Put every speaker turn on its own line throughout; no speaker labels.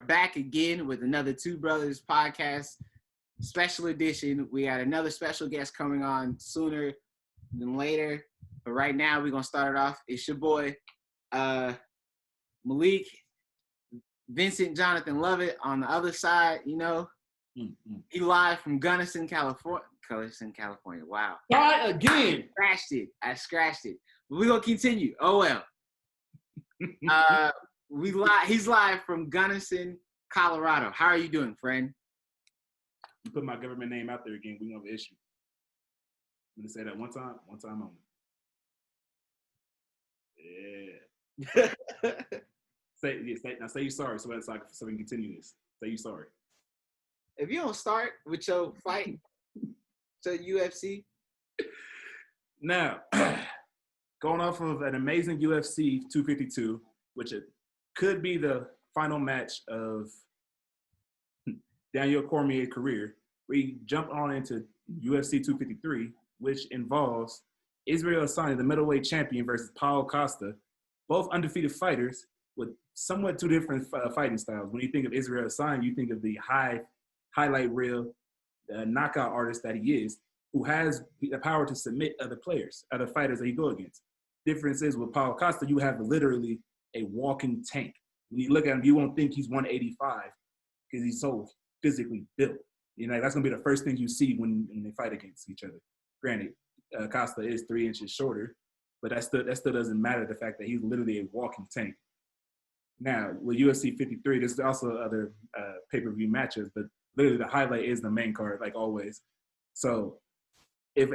back again with another Two Brothers podcast special edition. We got another special guest coming on sooner than later, but right now we're gonna start it off. It's your boy Malik, Vincent Jonathan Lovett on the other side. You know, he live from Gunnison, California. California. Wow.
Try again.
I scratched it. But we're gonna continue. Oh well. He's live from Gunnison, Colorado. How are you doing, friend?
You put my government name out there again, we gonna have an issue. I'm gonna say that one time only. Yeah. Say you're sorry so we can continue this. Say you're sorry.
If you don't start with your fight to UFC.
Now, going off of an amazing UFC 252, which it could be the final match of Daniel Cormier's career, we jump on into UFC 253, which involves Israel Adesanya, the middleweight champion, versus Paulo Costa, both undefeated fighters with somewhat two different fighting styles. When you think of Israel Adesanya, you think of the highlight reel, knockout artist that he is, who has the power to submit other fighters that he go against. Difference is with Paulo Costa, you have literally a walking tank. When you look at him, you won't think he's 185 because he's so physically built. You know, that's gonna be the first thing you see when they fight against each other. Granted, Costa is 3 inches shorter, but that still doesn't matter. The fact that he's literally a walking tank. Now with UFC 53, there's also other pay-per-view matches, but literally the highlight is the main card, like always. So if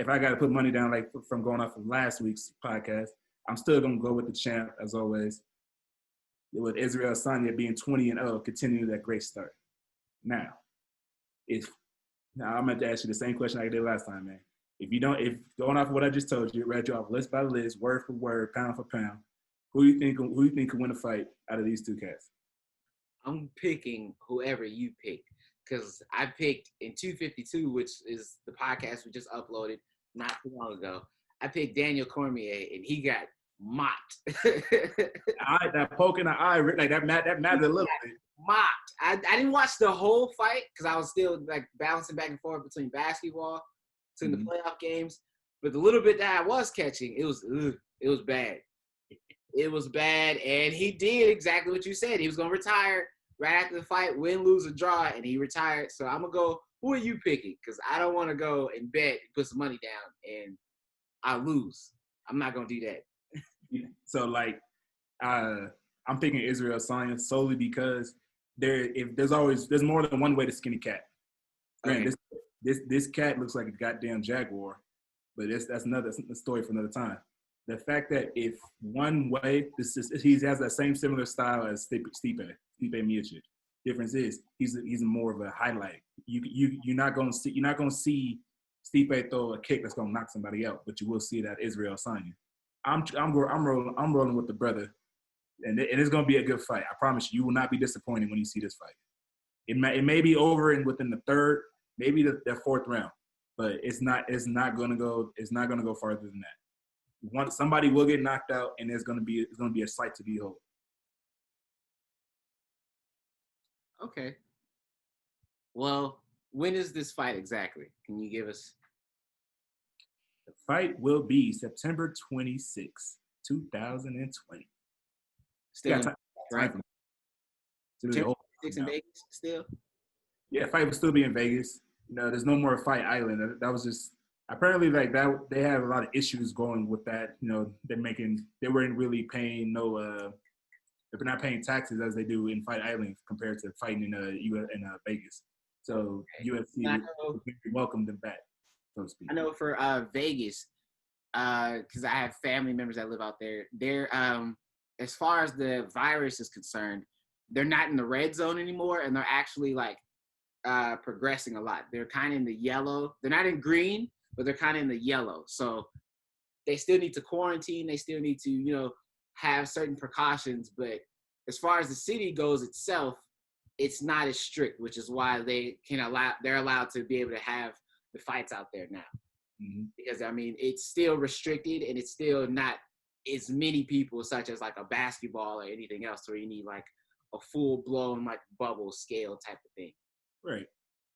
I got to put money down, like from going off of last week's podcast, I'm still gonna go with the champ as always. With Israel Adesanya being 20-0, continuing that great start. Now I'm going to ask you the same question I did last time, man. If going off of what I just told you, read you off list by list, word for word, pound for pound, who you think could win a fight out of these two cats?
I'm picking whoever you pick because I picked in 252, which is the podcast we just uploaded not too long ago. I picked Daniel Cormier, and he got mopped.
That poke in the eye, like that mattered a little bit.
Mopped. I didn't watch the whole fight because I was still like bouncing back and forth between basketball, between the playoff games. But the little bit that I was catching, it was bad. It was bad, and he did exactly what you said. He was gonna retire right after the fight, win, lose, or draw, and he retired. So I'm gonna go. Who are you picking? Because I don't want to go and bet and put some money down, and I lose. I'm not gonna do that.
So I'm picking Israel Adesanya solely because there's more than one way to skin a cat. Granted, this cat looks like a goddamn jaguar, but that's another story for another time. The fact that if one way he has that same similar style as Stipe Miocic. Difference is he's more of a highlight. You're not gonna see Stipe throw a kick that's gonna knock somebody out, but you will see that Israel Adesanya. I'm rolling with the brother, and it's gonna be a good fight. I promise you will not be disappointed when you see this fight. It may be over within the third, maybe the fourth round, but it's not gonna go farther than that. Somebody will get knocked out, and it's gonna be a sight to behold.
Okay. Well, when is this fight exactly? Can you give us?
The fight will be September 26, 2020.
Still right?
September
26 in Vegas still?
Yeah, fight will still be in Vegas. There's no more Fight Island. That was just apparently like that. They have a lot of issues going with that. They weren't really paying they're not paying taxes as they do in Fight Island compared to fighting in Vegas. So UFC welcomed them back, so to speak.
I know for Vegas, because I have family members that live out there. They're as far as the virus is concerned, they're not in the red zone anymore, and they're actually like progressing a lot. They're kind of in the yellow. They're not in green, but they're kind of in the yellow. So they still need to quarantine. They still need to, have certain precautions. But as far as the city goes itself, it's not as strict, which is why they're allowed to be able to have the fights out there now. Mm-hmm. Because it's still restricted, and it's still not as many people such as like a basketball or anything else where you need like a full blown like bubble scale type of thing.
Right.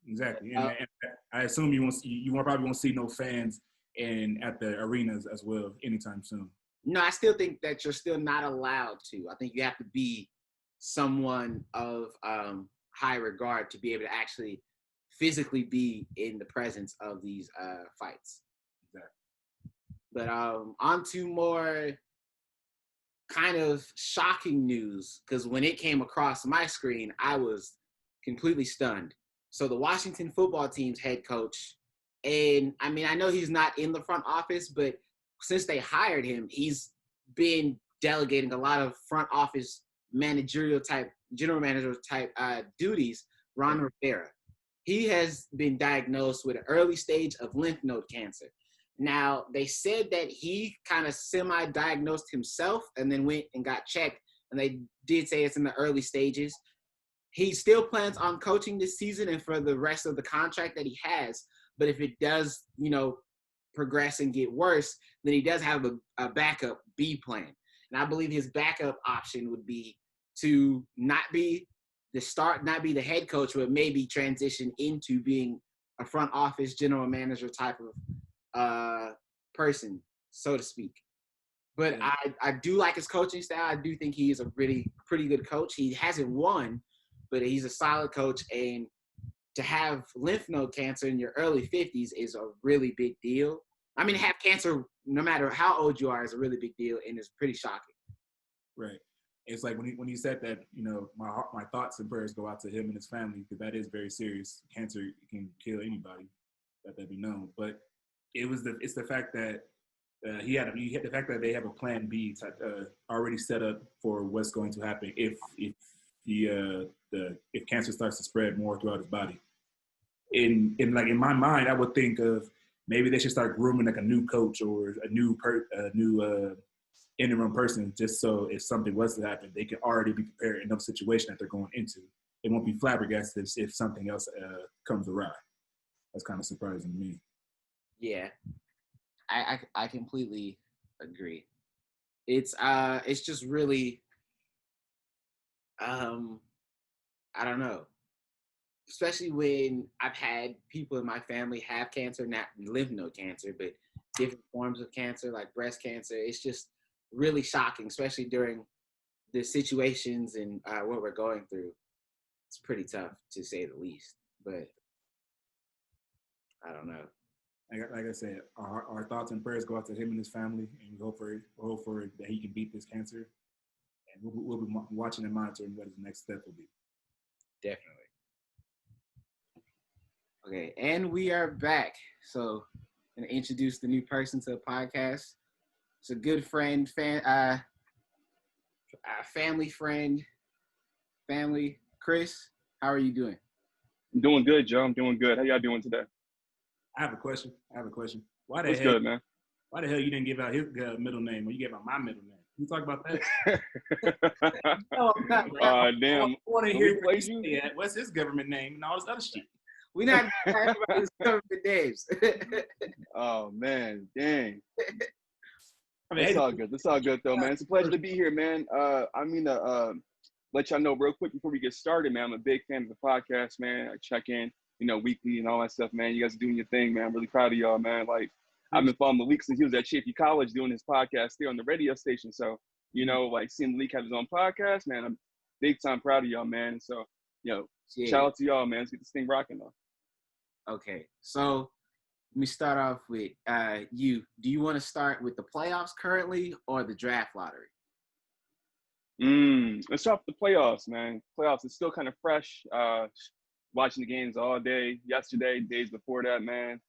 Exactly. And I assume you probably won't see no fans at the arenas as well anytime soon.
No, I still think that you're still not allowed to. I think you have to be someone of high regard to be able to actually physically be in the presence of these fights.
Exactly.
But on to more kind of shocking news, because when it came across my screen, I was completely stunned. So the Washington football team's head coach, and I mean, I know he's not in the front office, but since they hired him, he's been delegating a lot of front office managerial type, general manager type duties. Ron Rivera. He has been diagnosed with an early stage of lymph node cancer. Now, they said that he kind of semi-diagnosed himself and then went and got checked, and they did say it's in the early stages. He still plans on coaching this season and for the rest of the contract that he has, but if it does, progress and get worse, then he does have a backup B plan. And I believe his backup option would be to not be the head coach, but maybe transition into being a front office general manager type of person, so to speak. But yeah. I do like his coaching style. I do think he is a pretty good coach. He hasn't won, but he's a solid coach. And to have lymph node cancer in your early 50s is a really big deal. I mean, have cancer no matter how old you are is a really big deal, and it's pretty shocking.
Right. It's like when he said that, my thoughts and prayers go out to him and his family, because that is very serious. Cancer can kill anybody, let that be known. But it's the fact that the fact that they have a plan B already set up for what's going to happen if cancer starts to spread more throughout his body. In my mind, I would think of maybe they should start grooming like a new coach or a new interim person, just so if something was to happen, they can already be prepared in the situation that they're going into. They won't be flabbergasted if something else comes awry. That's kind of surprising to me.
Yeah, I completely agree. It's just really, I don't know. Especially when I've had people in my family have cancer, not lymph node cancer, but different forms of cancer like breast cancer. It's just really shocking, especially during the situations and what we're going through. It's pretty tough to say the least, but I don't know.
Like I said, our thoughts and prayers go out to him and his family, and we hope for that he can beat this cancer. And we'll be watching and monitoring what his next step will be.
Definitely. Okay, and we are back. So I'm going to introduce the new person to the podcast. It's a good friend, family friend, Chris, how are you doing?
I'm doing good, Joe. I'm doing good. How y'all doing today?
I have a question.
What's good, man?
Why the hell you didn't give out his middle name when you gave out my middle name? Can you talk about that? No, I'm not.
Damn.
I want to hear what you say at. What's his government name and all this other shit?
We're not talking about his government names.
Oh, man. Dang. It's all good. It's all good, though, man. It's a pleasure to be here, man. Let y'all know real quick before we get started, man. I'm a big fan of the podcast, man. I check in, weekly and all that stuff, man. You guys are doing your thing, man. I'm really proud of y'all, man. Like, I've been following Malik since he was at Chaffey College doing his podcast there on the radio station. So, seeing Malik have his own podcast, man, I'm big time proud of y'all, man. So, shout out to y'all, man. Let's get this thing rocking, though.
Okay, so let me start off with you. Do you want to start with the playoffs currently or the draft lottery?
Let's start with the playoffs, man. Playoffs is still kind of fresh. Watching the games all day, yesterday, days before that, man.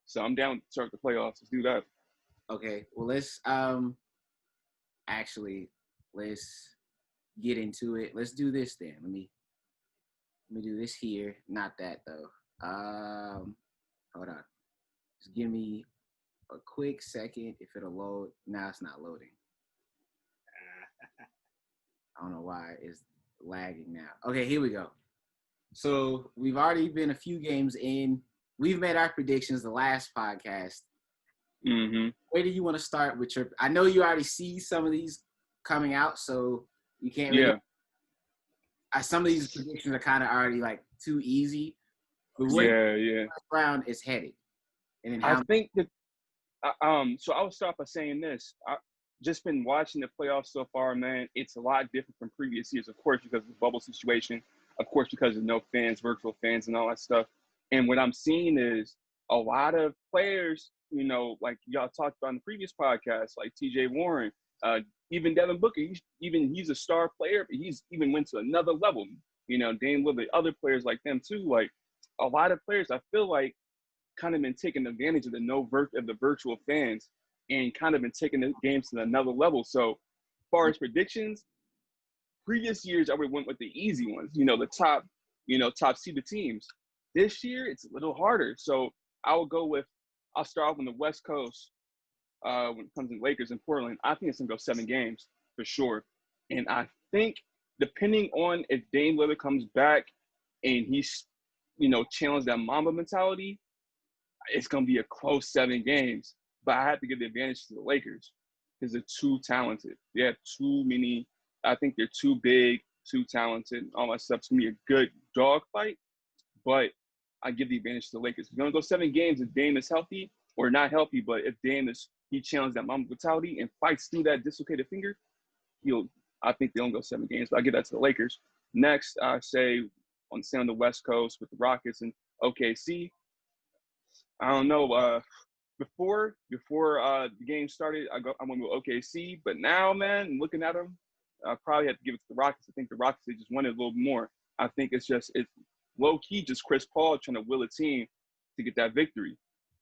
So I'm down to start the playoffs. Let's do that.
Okay, well, let's get into it. Let's do this then. Let me do this here. Not that though. Hold on. Just give me a quick second if it'll load. Now it's not loading. I don't know why it's lagging now. Okay, here we go. So we've already been a few games in. We've made our predictions the last podcast.
Mm-hmm.
Where do you want to start with your? I know you already see some of these coming out, so you can't. Really, some of these predictions are kind of already like too easy. But where
Yeah.
first round is headed, and then
I
how?
think that so I will start by saying this. I just been watching the playoffs so far, man. It's a lot different from previous years, of course, because of the bubble situation, of course, because of no fans, virtual fans, and all that stuff. And what I'm seeing is a lot of players, you know, like y'all talked about in the previous podcast, like T.J. Warren, even Devin Booker. He's a star player, but he's even went to another level. You know, Dame Lillard, other players like them too. Like a lot of players, I feel like kind of been taking advantage of the virtual fans and kind of been taking the games to another level. So, as far as predictions, previous years I would have went with the easy ones, you know, the top seeded teams. This year it's a little harder. So I'll start off on the West Coast when it comes to Lakers and Portland. I think it's gonna go 7 games for sure. And I think depending on if Dame Lillard comes back and he's, you know, challenged that Mamba mentality, it's going to be a close 7 games, but I have to give the advantage to the Lakers because they're too talented. They have too many. I think they're too big, too talented, all that stuff. It's going to be a good dog fight, but I give the advantage to the Lakers. We're going to go 7 games if Dame is healthy or not healthy, but if he challenged that Mamba mentality and fights through that dislocated finger, I think they'll go 7 games, but I give that to the Lakers. Next, I say on the West Coast with the Rockets and OKC. I don't know. Before the game started, I went with OKC, but now, man, looking at them, I probably have to give it to the Rockets. I think the Rockets, they just wanted a little more. I think it's low key, just Chris Paul trying to will a team to get that victory,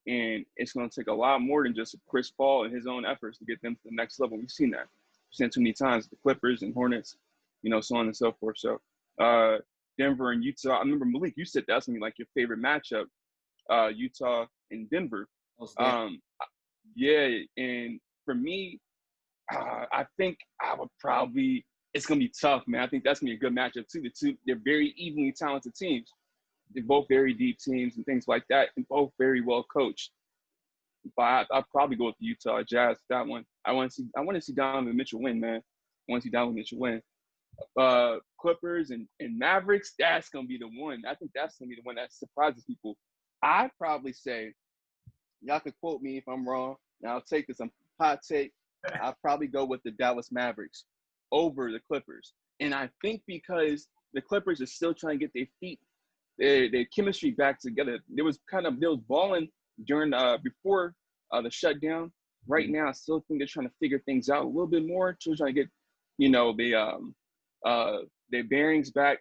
and it's going to take a lot more than just Chris Paul and his own efforts to get them to the next level. We've seen that. We've seen it too many times. The Clippers and Hornets, you know, so on and so forth. So, Denver and Utah. I remember Malik, you said that's gonna be like your favorite matchup. Utah and Denver. Yeah, and for me, I think it's going to be tough, man. I think that's going to be a good matchup, too. They're very evenly talented teams. They're both very deep teams and things like that, and both very well coached. But I'll probably go with the Utah Jazz for that one. I want to see Donovan Mitchell win, man. I want to see Donovan Mitchell win. Clippers and Mavericks, that's going to be the one. I think that's going to be the one that surprises people. I'd probably say, y'all can quote me if I'm wrong, and I'll take this. I'm hot take. I'll probably go with the Dallas Mavericks over the Clippers. And I think because the Clippers are still trying to get their feet, their chemistry back together. There was balling during before the shutdown. Right now, I still think they're trying to figure things out a little bit more. Still trying to get, you know, their bearings back.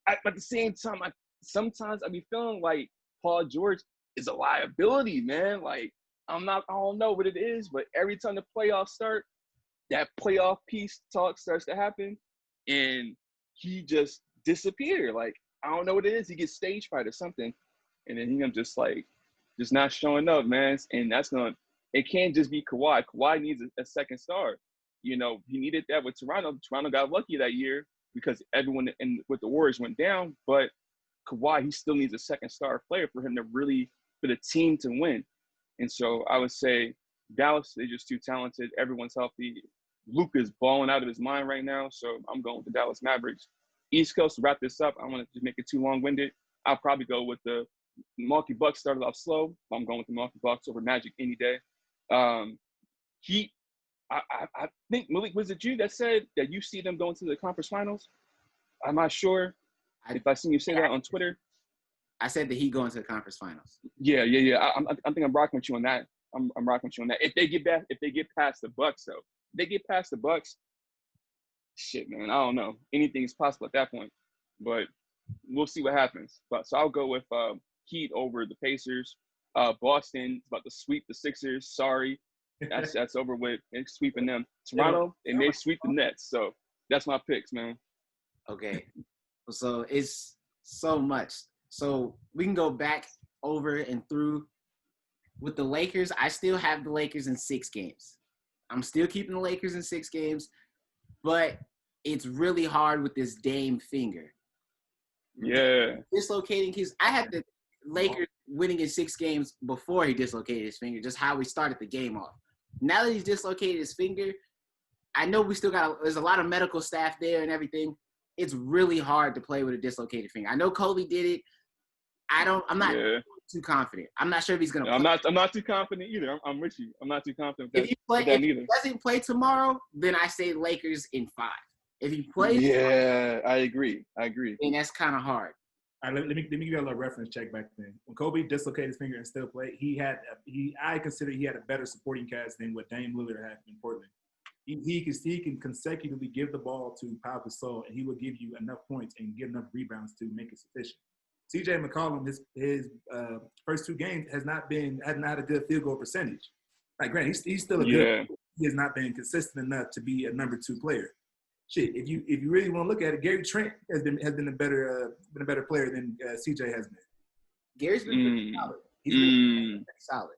But at the same time, sometimes I be feeling like Paul George is a liability, man. Like, I don't know what it is, but every time the playoffs start, that playoff peace talk starts to happen, and he just disappear. Like, I don't know what it is. He gets stage fright or something, and then he's just not showing up, man. And it can't just be Kawhi. Kawhi needs a second star. You know, he needed that with Toronto. Toronto got lucky that year because everyone with the Warriors went down, but Kawhi, he still needs a second star player for the team to win. And so I would say Dallas, they're just too talented. Everyone's healthy. Luka's balling out of his mind right now. So I'm going with the Dallas Mavericks. East Coast, to wrap this up, I don't want to make it too long-winded. I'll probably go with the Milwaukee Bucks. Started off slow. I'm going with the Milwaukee Bucks over Magic any day. Heat, I think, Malik, was it you that said that you see them going to the conference finals? I'm not sure. If I seen you say that on Twitter.
I said that he going to the conference finals.
Yeah. I think I'm rocking with you on that. I'm rocking with you on that. If they get past the Bucks, though, if they get past the Bucks, shit, man, I don't know. Anything is possible at that point. But we'll see what happens. So I'll go with Heat over the Pacers. Boston is about to sweep the Sixers. Sorry, that's over with. They're sweeping them. Toronto, they may sweep the Nets. So that's my picks, man.
Okay. So it's so much. So we can go back over and through with the Lakers. I still have the Lakers in 6 games. I'm still keeping the Lakers in 6 games, but it's really hard with this Dame finger.
Yeah.
Dislocating I had the Lakers winning in 6 games before he dislocated his finger, just how we started the game off. Now that he's dislocated his finger, I know we still there's a lot of medical staff there and everything, it's really hard to play with a dislocated finger. I know Kobe did it. I'm not too confident. I'm not sure if he's gonna play.
I'm not too confident either. I'm with you. I'm not too confident
If he doesn't play tomorrow, then I say Lakers in 5. If he plays,
I agree.
And that's kind of hard.
All right, let me give you a little reference check back then. When Kobe dislocated his finger and still played, I consider he had a better supporting cast than what Dame Lillard had in Portland. He can consecutively give the ball to Pau Gasol, and he will give you enough points and get enough rebounds to make it sufficient. C.J. McCollum, his first 2 games has not had a good field goal percentage. Like, granted, he's still a good. He has not been consistent enough to be a number 2 player. Shit, if you really want to look at it, Gary Trent has been a better player than C.J. has been.
Gary's been pretty solid. He's been pretty solid.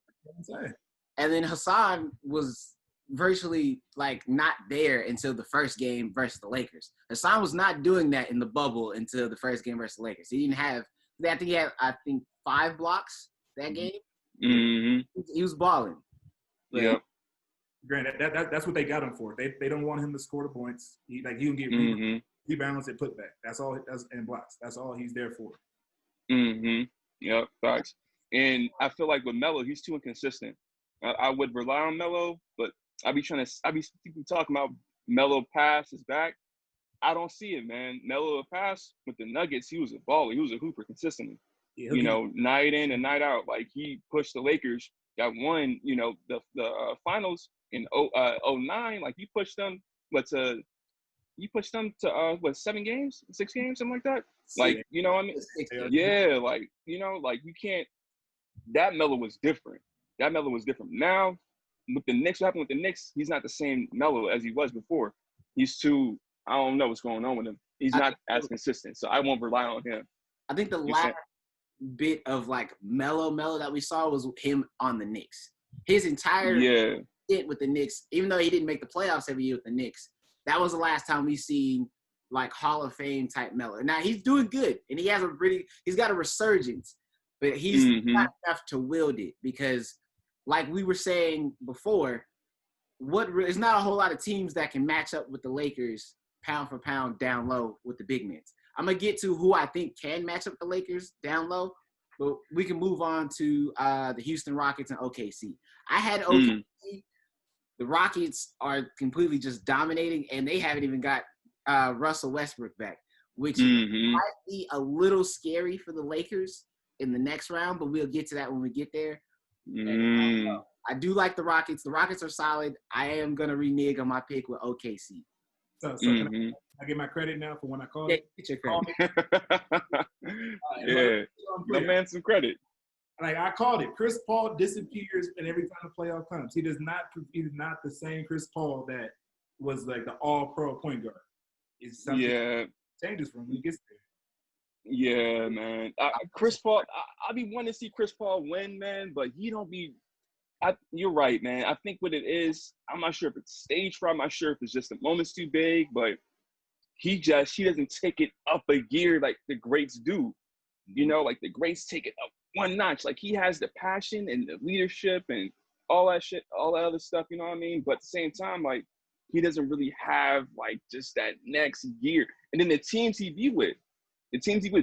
And then Hassan was virtually like not there until the first game versus the Lakers. Hassan was not doing that in the bubble until the first game versus the Lakers. He didn't have. I think he had 5 blocks that game.
Mm-hmm.
He was balling.
Yeah.
Granted, that's what they got him for. They don't want him to score the points. He'll get rebounds and putback. That's all. And blocks. That's all he's there for.
Mm-hmm. Yep. Facts. And I feel like with Melo, he's too inconsistent. I would rely on Melo, but I be talking about Melo pass is back. I don't see it, man. Melo pass with the Nuggets, he was a baller. He was a hooper consistently. Yeah, night in and night out. Like, he pushed the Lakers, got won, the finals in 09. Like, he pushed them to 7 games, 6 games, something like that. Like, you know what I mean? Yeah, like, like, you can't. That Melo was different. Now, with the Knicks, what happened with the Knicks, he's not the same Melo as he was before. He's too. I don't know what's going on with him. He's not as consistent, so I won't rely on him.
I think the last bit of like Melo that we saw was him on the Knicks. His entire stint with the Knicks, even though he didn't make the playoffs every year with the Knicks, that was the last time we seen like Hall of Fame type Melo. Now he's doing good, and he's got a resurgence, but he's not enough to wield it because, like we were saying before, there's not a whole lot of teams that can match up with the Lakers pound for pound down low with the big men. I'm going to get to who I think can match up the Lakers down low, but we can move on to the Houston Rockets and OKC. I had OKC. The Rockets are completely just dominating, and they haven't even got Russell Westbrook back, which might be a little scary for the Lakers in the next round, but we'll get to that when we get there. I do like the Rockets. The Rockets are solid. I am going to renege on my pick with OKC.
So can I get my credit now for when I called it?
Get your credit.
No man some credit.
Like, I called it. Chris Paul disappears and every time the playoff comes. He is not the same Chris Paul that was like the all-pro point guard. It's something changes from when he gets there.
Yeah, man. Chris Paul, I be wanting to see Chris Paul win, man, but he don't be you're right, man. I think what it is, I'm not sure if it's stage fright. I'm not sure if it's just the moment's too big, but he doesn't take it up a gear like the greats do. Like the greats take it up one notch. Like, he has the passion and the leadership and all that shit, all that other stuff, you know what I mean? But at the same time, like, he doesn't really have like just that next gear. And then the teams he be with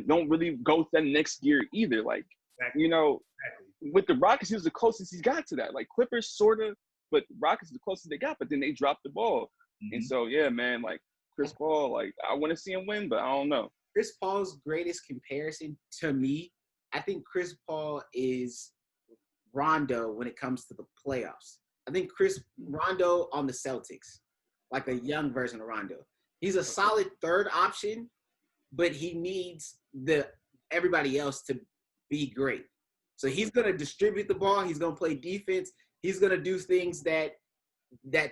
don't really go to that next gear either. Like, with the Rockets, he was the closest he's got to that. Like, Clippers, sort of, but Rockets is the closest they got, but then they dropped the ball. And so, yeah, man, like, Chris Paul, like, I want to see him win, but I don't know.
Chris Paul's greatest comparison to me, I think Chris Paul is Rondo when it comes to the playoffs. I think Rondo on the Celtics, like a young version of Rondo. He's a solid third option, but he needs everybody else to be great. So he's going to distribute the ball. He's going to play defense. He's going to do things that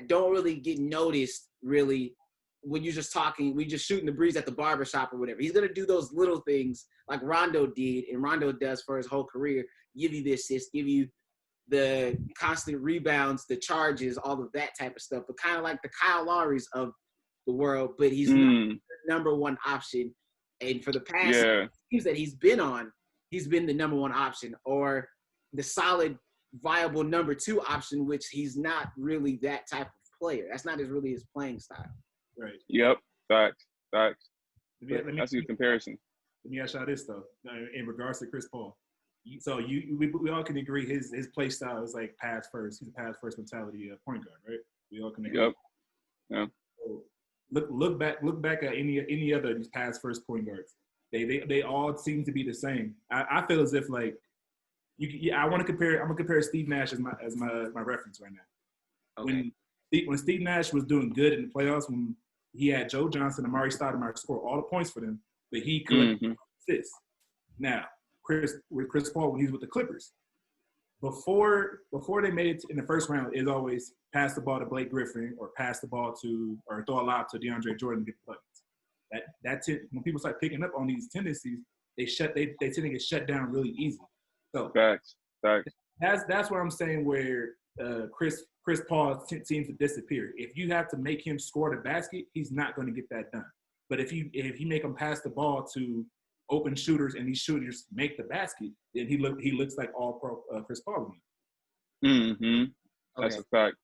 don't really get noticed, really, when you're just talking, we just shooting the breeze at the barbershop or whatever. He's going to do those little things like Rondo did and Rondo does for his whole career, give you the assist, give you the constant rebounds, the charges, all of that type of stuff, but kind of like the Kyle Lowrys of the world, but he's not the number one option. And for the past teams that he's been on, he's been the number one option or the solid, viable number 2 option, which he's not really that type of player. That's not really his playing style.
Right.
Yep. Facts. That's a good comparison.
Let me ask y'all this though, in regards to Chris Paul. So we all can agree his play style is like pass first. He's a pass first mentality point guard, right? We all can agree.
Yep. Yeah.
So look back at any other of these pass first point guards. They all seem to be the same. I feel as if like I'm gonna compare Steve Nash as my reference right now. Okay. When Steve Nash was doing good in the playoffs, when he had Joe Johnson and Amari Stoudemire score all the points for them, but he collected assists. Now, Chris Paul, when he's with the Clippers, before they made it in the first round, is always pass the ball to Blake Griffin or pass the ball to or throw a lob to DeAndre Jordan to get the buckets. When people start picking up on these tendencies, they tend to get shut down really easy. So
facts.
That's what I'm saying. Where Chris Paul seems to disappear. If you have to make him score the basket, he's not going to get that done. But if you make him pass the ball to open shooters and these shooters make the basket, then he looks like all pro Chris Paul.
Mm-hmm. That's a fact.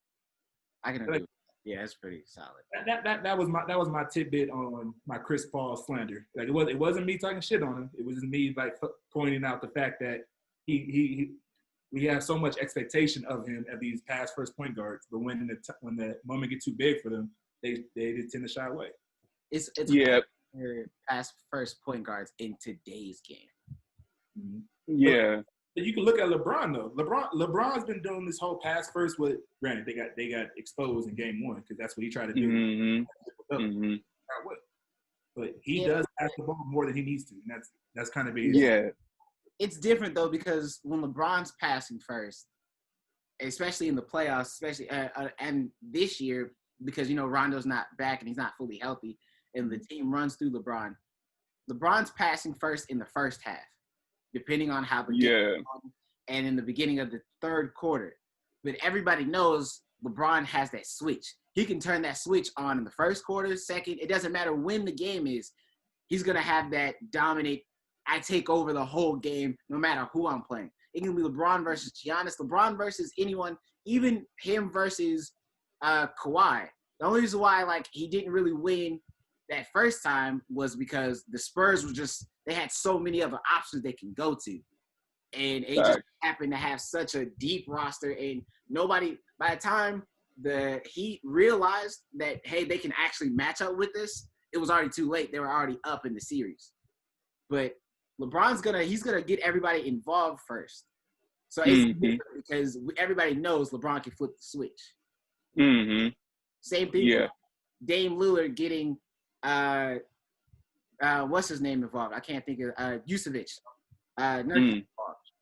I can agree. Yeah, that's pretty solid.
That was my tidbit on my Chris Paul slander. Like it wasn't me talking shit on him. It was just me like pointing out the fact that we have so much expectation of him at these past first point guards, but when the moment gets too big for them, they tend to shy away.
It's past first point guards in today's game.
Mm-hmm.
Yeah.
But you can look at LeBron though. LeBron's been doing this whole pass first with. Granted, they got exposed in game one because that's what he tried to do.
Mm-hmm.
But he does pass the ball more than he needs to, and that's kind of big.
Yeah.
It's different though because when LeBron's passing first, especially in the playoffs, especially and this year because Rondo's not back and he's not fully healthy, and the team runs through LeBron. LeBron's passing first in the first half, depending on how the game is going, and in the beginning of the third quarter. But everybody knows LeBron has that switch. He can turn that switch on in the first quarter, second. It doesn't matter when the game is. He's gonna have that dominate. I take over the whole game no matter who I'm playing. It can be LeBron versus Giannis, LeBron versus anyone, even him versus Kawhi. The only reason why he didn't really win that first time was because the Spurs were they had so many other options they can go to. And it just happened to have such a deep roster, and nobody, by the time the Heat realized that, hey, they can actually match up with this, it was already too late. They were already up in the series. But LeBron's he's gonna get everybody involved first. So it's different because everybody knows LeBron can flip the switch.
Mm-hmm.
Same thing with Dame Lillard getting what's his name involved? I can't think of Vucevic. Nurkic involved.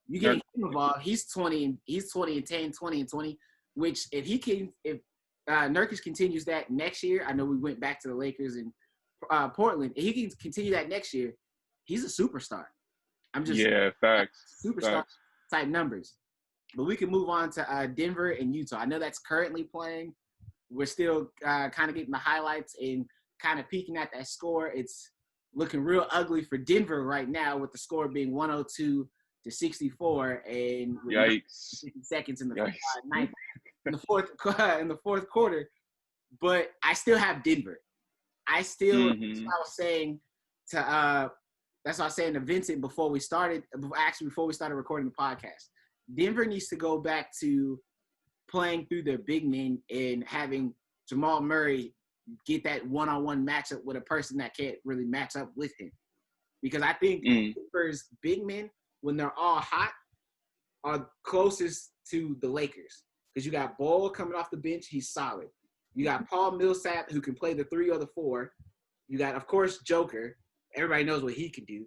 You getting him involved, he's 20 and 10, 20 and 20, which if Nurkic continues that next year, I know we went back to the Lakers and Portland. If he can continue that next year, he's a superstar. I'm just
facts.
Superstar type numbers. But we can move on to Denver and Utah. I know that's currently playing. We're still kind of getting the highlights and kind of peeking at that score. It's looking real ugly for Denver right now with the score being 102-64 and with 50 seconds in the ninth, in the fourth quarter. But I still have Denver. I still that's what I was saying to that's what I was saying to Vincent before we started recording the podcast. Denver needs to go back to playing through their big men and having Jamal Murray get that one-on-one matchup with a person that can't really match up with him. Because I think Denver's big men, when they're all hot, are closest to the Lakers. Because you got Ball coming off the bench, he's solid. You got Paul Millsap, who can play the 3 or the 4. You got, of course, Joker. Everybody knows what he can do.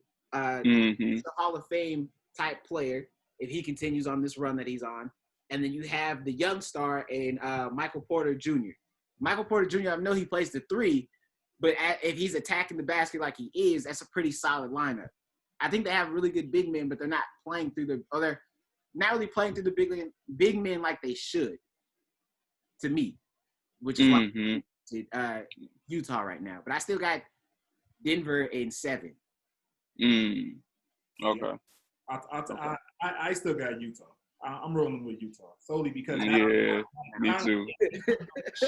He's a Hall of Fame type player if he continues on this run that he's on. And then you have the young star in Michael Porter Jr. Michael Porter Jr., I know he plays the 3, but if he's attacking the basket like he is, that's a pretty solid lineup. I think they have really good big men, but they're not playing through they're not really playing through the big men like they should, to me, which is why Utah right now. But I still got Denver in 7.
Okay.
I still got Utah. I'm rolling with Utah solely because
yeah, me too.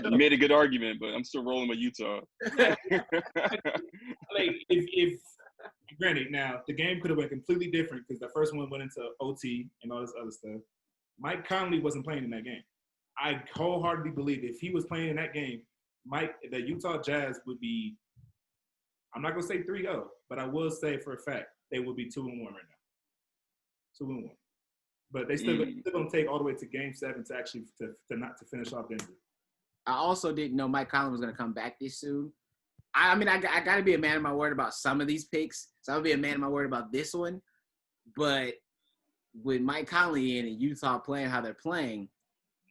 You made a good argument, but I'm still rolling with Utah.
Like if granted, now the game could have been completely different because the first one went into OT and all this other stuff. Mike Conley wasn't playing in that game. I wholeheartedly believe if he was playing in that game, the Utah Jazz would be. I'm not gonna say 3-0, but I will say for a fact they would be 2-1 right now. 2-1. But they still gonna take all the way to Game 7 to actually to finish off Denver.
I also didn't know Mike Conley was gonna come back this soon. I mean, I got to be a man of my word about some of these picks, so I'll be a man of my word about this one. But with Mike Conley in and Utah playing how they're playing,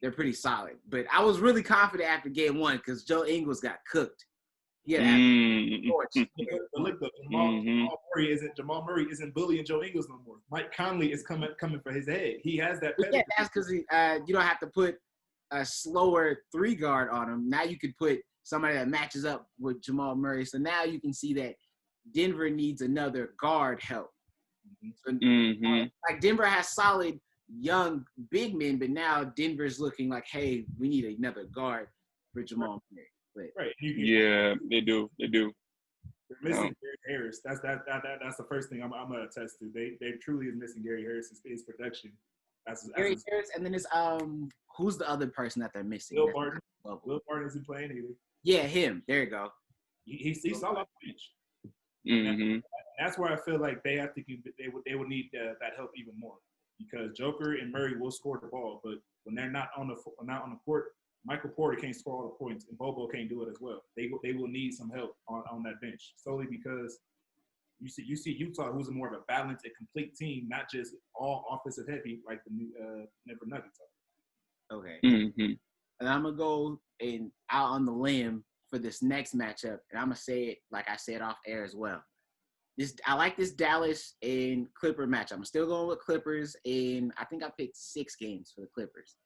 they're pretty solid. But I was really confident after Game 1 because Joe Ingles got cooked. Yeah,
Jamal Murray isn't bullying Joe Ingles no more. Mike Conley is coming for his head. He has that.
Yeah, that's because you don't have to put a slower 3-guard on him. Now you could put somebody that matches up with Jamal Murray. So now you can see that Denver needs another guard help. So, like Denver has solid young big men, but now Denver's looking like, hey, we need another guard for Jamal Murray.
Right.
Yeah, they do.
They're missing Gary Harris. That's the first thing I'm gonna attest to. They truly is missing Gary Harris' his production.
Gary Harris, and then it's who's the other person that they're missing?
Will Barton. Will Barton isn't playing either.
Yeah, him. There you go.
He's all off the bench. That's where I feel like they would need that help even more because Joker and Murray will score the ball, but when they're not on the court. Michael Porter can't score all the points, and Bobo can't do it as well. They will need some help on that bench solely because you see Utah, who's more of a balanced and complete team, not just all offensive heavy like the Denver Nuggets are.
Okay. And I'm gonna go out on the limb for this next matchup, and I'm gonna say it like I said off air as well. I like this Dallas and Clipper matchup. I'm still going with Clippers, and I think I picked 6 games for the Clippers.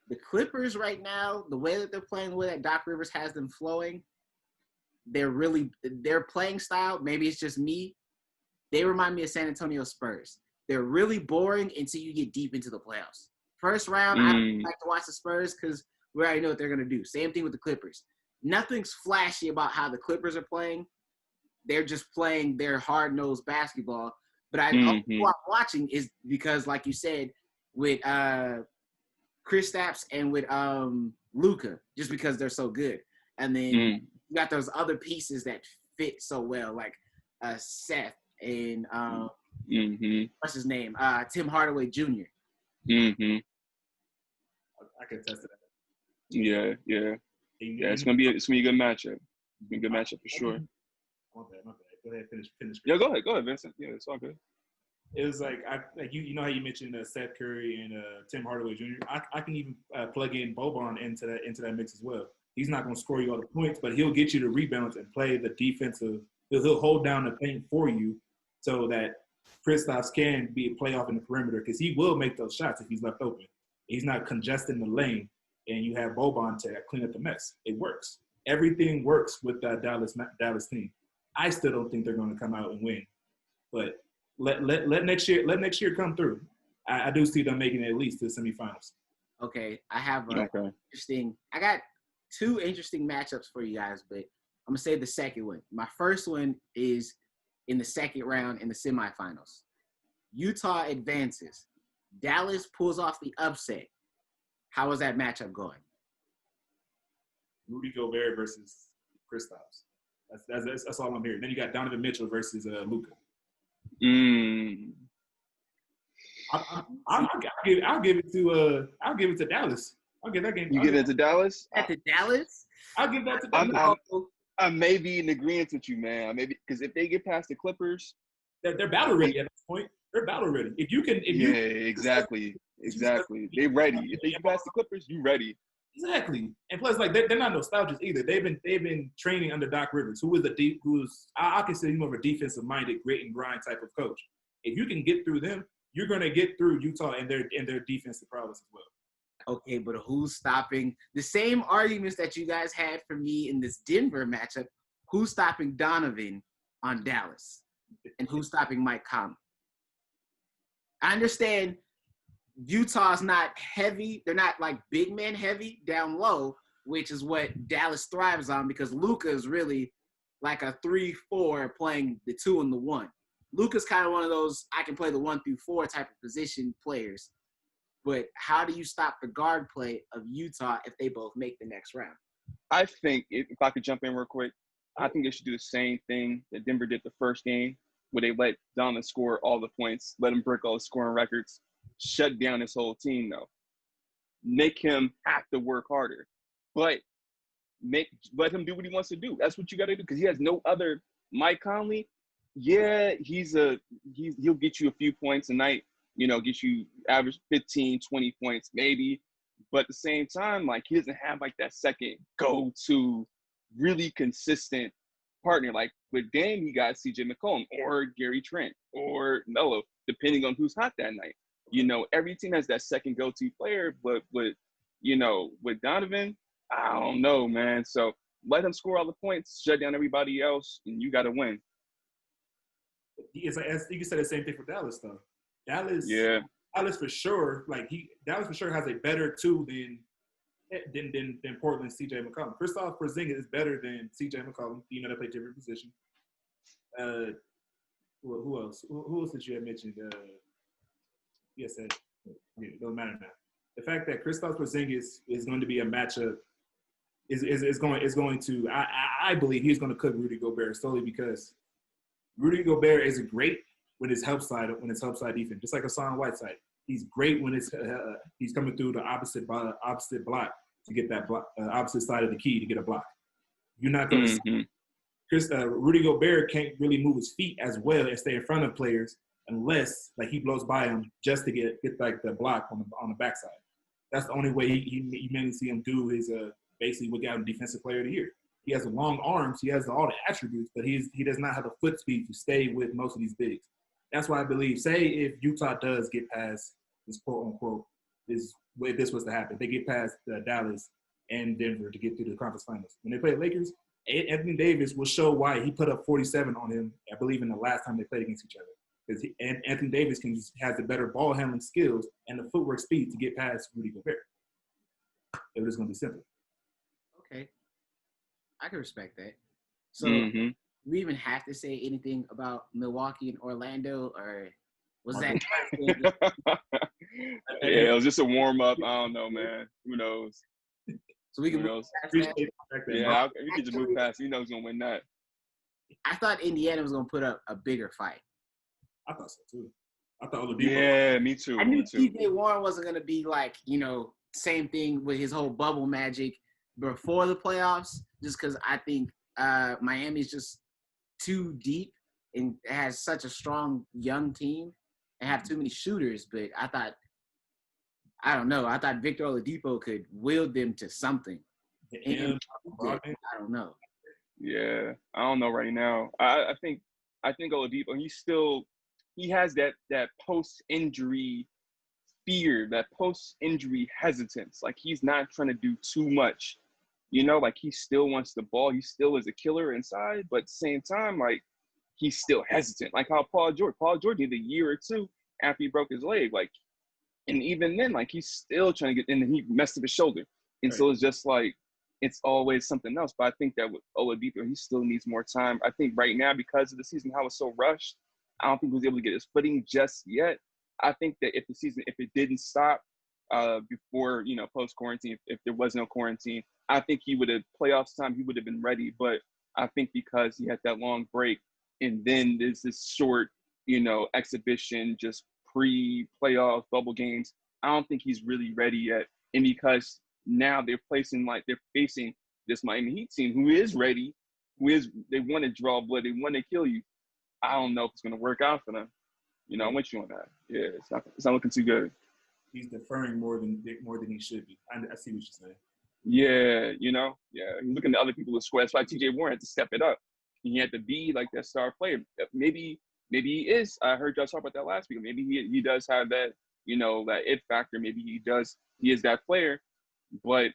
The Clippers right now, the way that they're playing, the way that Doc Rivers has them flowing, their playing style, maybe it's just me, they remind me of San Antonio Spurs. They're really boring until you get deep into the playoffs. First round, I don't like to watch the Spurs because we already know what they're going to do. Same thing with the Clippers. Nothing's flashy about how the Clippers are playing. They're just playing their hard-nosed basketball. But what I'm watching is because, like you said, with Kristaps and with Luka, just because they're so good. And then you got those other pieces that fit so well, like Seth and what's his name? Tim Hardaway Jr.
I can attest to that.
Yeah. It's gonna be a good matchup. It's gonna be a good matchup for sure.
My bad. Go ahead, finish.
Yeah, go ahead, Vincent. Yeah, it's all good.
It was like you know how you mentioned Seth Curry and Tim Hardaway Jr. I can even plug in Boban into that mix as well. He's not going to score you all the points, but he'll get you the rebounds and play the defensive. He'll hold down the paint for you, so that Kristaps can be a playoff in the perimeter because he will make those shots if he's left open. He's not congesting the lane, and you have Boban to clean up the mess. It works. Everything works with that Dallas team. I still don't think they're going to come out and win, but. Let next year come through. I do see them making it at least to the semifinals.
Okay, I got 2 interesting matchups for you guys, but I'm gonna say the second one. My first one is in the second round in the semifinals. Utah advances. Dallas pulls off the upset. How is that matchup going?
Rudy Gobert versus Kristaps. That's all I'm hearing. Then you got Donovan Mitchell versus Luka. I'll give it to Dallas. I'll give that game.
You give it to Dallas?
To Dallas?
I'll give that to Dallas.
I may be in agreement with you, man. Maybe because if they get past the Clippers,
they're battle ready at this point. They're battle ready.
Exactly. They ready. If they get past the Clippers, you ready.
Exactly. And plus, like they're not nostalgic either. They've been training under Doc Rivers, I consider him more of a defensive minded, grit and grind type of coach. If you can get through them, you're gonna get through Utah and their defensive prowess as well.
Okay, but who's stopping the same arguments that you guys had for me in this Denver matchup? Who's stopping Donovan on Dallas? And who's stopping Mike Conley? I understand Utah's not heavy. They're not like big man heavy down low, which is what Dallas thrives on because Luka is really like a 3-4 playing the 2 and the 1. Luka's kind of one of those I can play the 1 through 4 type of position players. But how do you stop the guard play of Utah if they both make the next round?
I think if I could jump in real quick, I think they should do the same thing that Denver did the first game, where they let Donovan score all the points, let him break all the scoring records, shut down his whole team, though. Make him have to work harder. But let him do what he wants to do. That's what you got to do because he has no other. Mike Conley, yeah, he'll get you a few points a night, get you average 15, 20 points maybe. But at the same time, like he doesn't have like that second go-to really consistent partner. Like with Dame, he got CJ McCollum or Gary Trent or Melo, depending on who's hot that night. Every team has that second go-to player, but with Donovan, I don't know, man. So let him score all the points, shut down everybody else, and you got to win.
It's like, you can say the same thing for Dallas, though. Dallas for sure, Dallas for sure has a better 2 than Portland's CJ McCollum. Kristaps Porzingis is better than CJ McCollum. They play different position. Who else? Who else did you have mentioned? Yes, it doesn't matter now. The fact that Kristaps Porzingis is going to be a matchup is going to. I believe he's going to cook Rudy Gobert solely because Rudy Gobert is great when it's help side defense, just like Hassan Whiteside. He's great when he's coming through the opposite block to get that block, opposite side of the key to get a block. You're not going to see Rudy Gobert can't really move his feet as well and stay in front of players unless he blows by him just to get like the block on the backside. That's the only way you mainly see him do his basically what got him Defensive Player of the Year. He has the long arms, he has all the attributes, but he does not have the foot speed to stay with most of these bigs. That's why I believe, say if Utah does get past this quote-unquote, if this was to happen, they get past Dallas and Denver to get through the conference finals. When they play the Lakers, Anthony Davis will show why he put up 47 on him, I believe, in the last time they played against each other. Because Anthony Davis has the better ball handling skills and the footwork speed to get past Rudy Gobert. It was going to be simple.
Okay. I can respect that. So we even have to say anything about Milwaukee and Orlando, or was that?
It was just a warm up. I don't know, man. Who knows?
So we can move past that.
Yeah, we can just move past. You know who's gonna win that.
I thought Indiana was gonna put up a bigger fight.
I thought so too. I thought Oladipo.
Yeah, me too.
I knew TJ Warren wasn't gonna be like same thing with his whole bubble magic before the playoffs, just because I think Miami's just too deep and has such a strong young team and have too many shooters. But I thought Victor Oladipo could wield them to something. I don't know.
Yeah, I don't know right now. I think Oladipo, he has that post-injury fear, that post-injury hesitance. Like he's not trying to do too much. Like he still wants the ball. He still is a killer inside, but at the same time, like he's still hesitant. Like how Paul George did a year or two after he broke his leg. Like, and even then, like he's still trying to get in, and he messed up his shoulder. And so it's just like, it's always something else. But I think that with Oladipo, he still needs more time. I think right now, because of the season, how it's so rushed, I don't think he was able to get his footing just yet. I think that if it didn't stop before, post-quarantine, if there was no quarantine, I think playoffs time, he would have been ready. But I think because he had that long break and then there's this short, exhibition, just pre-playoff bubble games, I don't think he's really ready yet. And because now they're facing this Miami Heat team who is ready, they want to draw blood, they want to kill you. I don't know if it's going to work out for them. I'm with you on that. Yeah, it's not looking too good.
He's deferring more than he should be. I see what you're saying.
Yeah, looking at other people to score. That's why TJ Warren had to step it up. He had to be like that star player. Maybe he is. I heard y'all talk about that last week. Maybe he does have that, that it factor. Maybe he is that player. But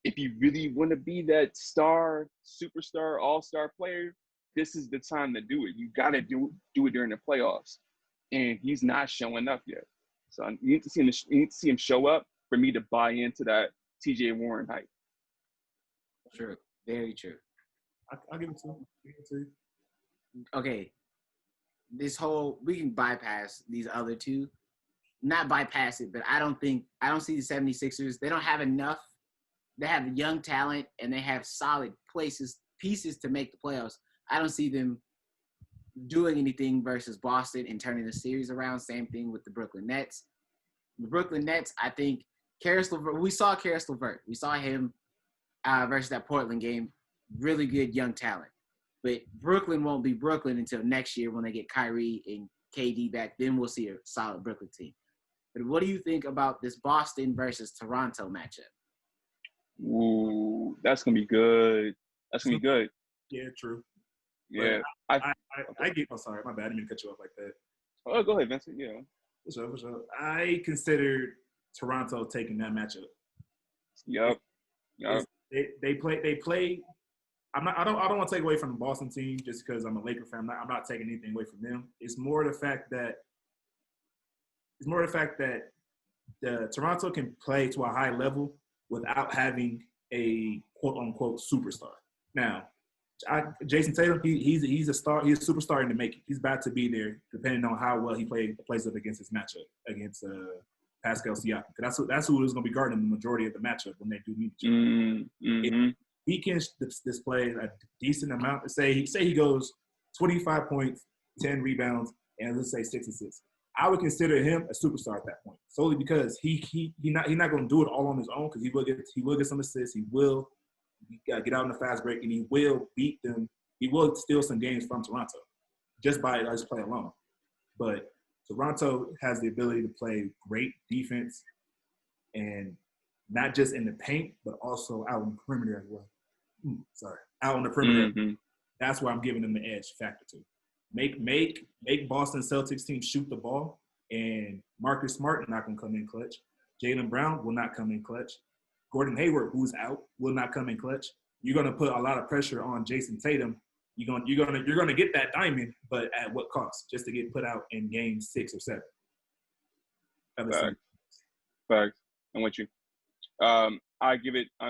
if you really want to be that star, superstar, all-star player, this is the time to do it. You got to do it during the playoffs. And he's not showing up yet. So you need to see him. You need to see him show up for me to buy into that T.J. Warren hype.
True, very true.
I'll give it to him.
Okay, we can bypass these other two. Not bypass it, but I don't see the 76ers. They don't have enough. They have young talent and they have solid pieces to make the playoffs. I don't see them doing anything versus Boston and turning the series around. Same thing with the Brooklyn Nets. The Brooklyn Nets, I think we saw Karis LeVert. We saw him versus that Portland game. Really good young talent. But Brooklyn won't be Brooklyn until next year when they get Kyrie and KD back. Then we'll see a solid Brooklyn team. But what do you think about this Boston versus Toronto matchup?
Ooh, that's gonna be good. That's gonna be good.
Yeah, true.
Yeah,
I get. Oh, sorry, my bad. I didn't mean to cut you off like that.
Oh, go ahead, Vincent. Yeah.
For sure. I considered Toronto taking that matchup.
Yep.
They play. I don't want to take away from the Boston team just because I'm a Laker fan. I'm not taking anything away from them. It's more the fact that the Toronto can play to a high level without having a quote unquote superstar. Now, Jason Tatum, he's a star. He's a superstar in the making. He's about to be there, depending on how well he plays up against his matchup against Pascal Siakam. That's who is going to be guarding the majority of the matchup when they do meet each other.
Mm-hmm.
If he can display a decent amount. Say he goes 25 points, 10 rebounds, and let's say 6 assists. I would consider him a superstar at that point, solely because he's not going to do it all on his own because he will get some assists. He will get out in the fast break, and he will beat them. He will steal some games from Toronto just by his play alone. But Toronto has the ability to play great defense, and not just in the paint, but also out on the perimeter as well. Out on the perimeter.
Mm-hmm.
That's why I'm giving them the edge factor to. Make Boston Celtics team shoot the ball, and Marcus Smart not going to come in clutch. Jaylen Brown will not come in clutch. Gordon Hayward, who's out, will not come in clutch. You're going to put a lot of pressure on Jason Tatum. You're going to get that diamond, but at what cost? Just to get put out in game 6 or 7.
Facts. I'm with you. I'm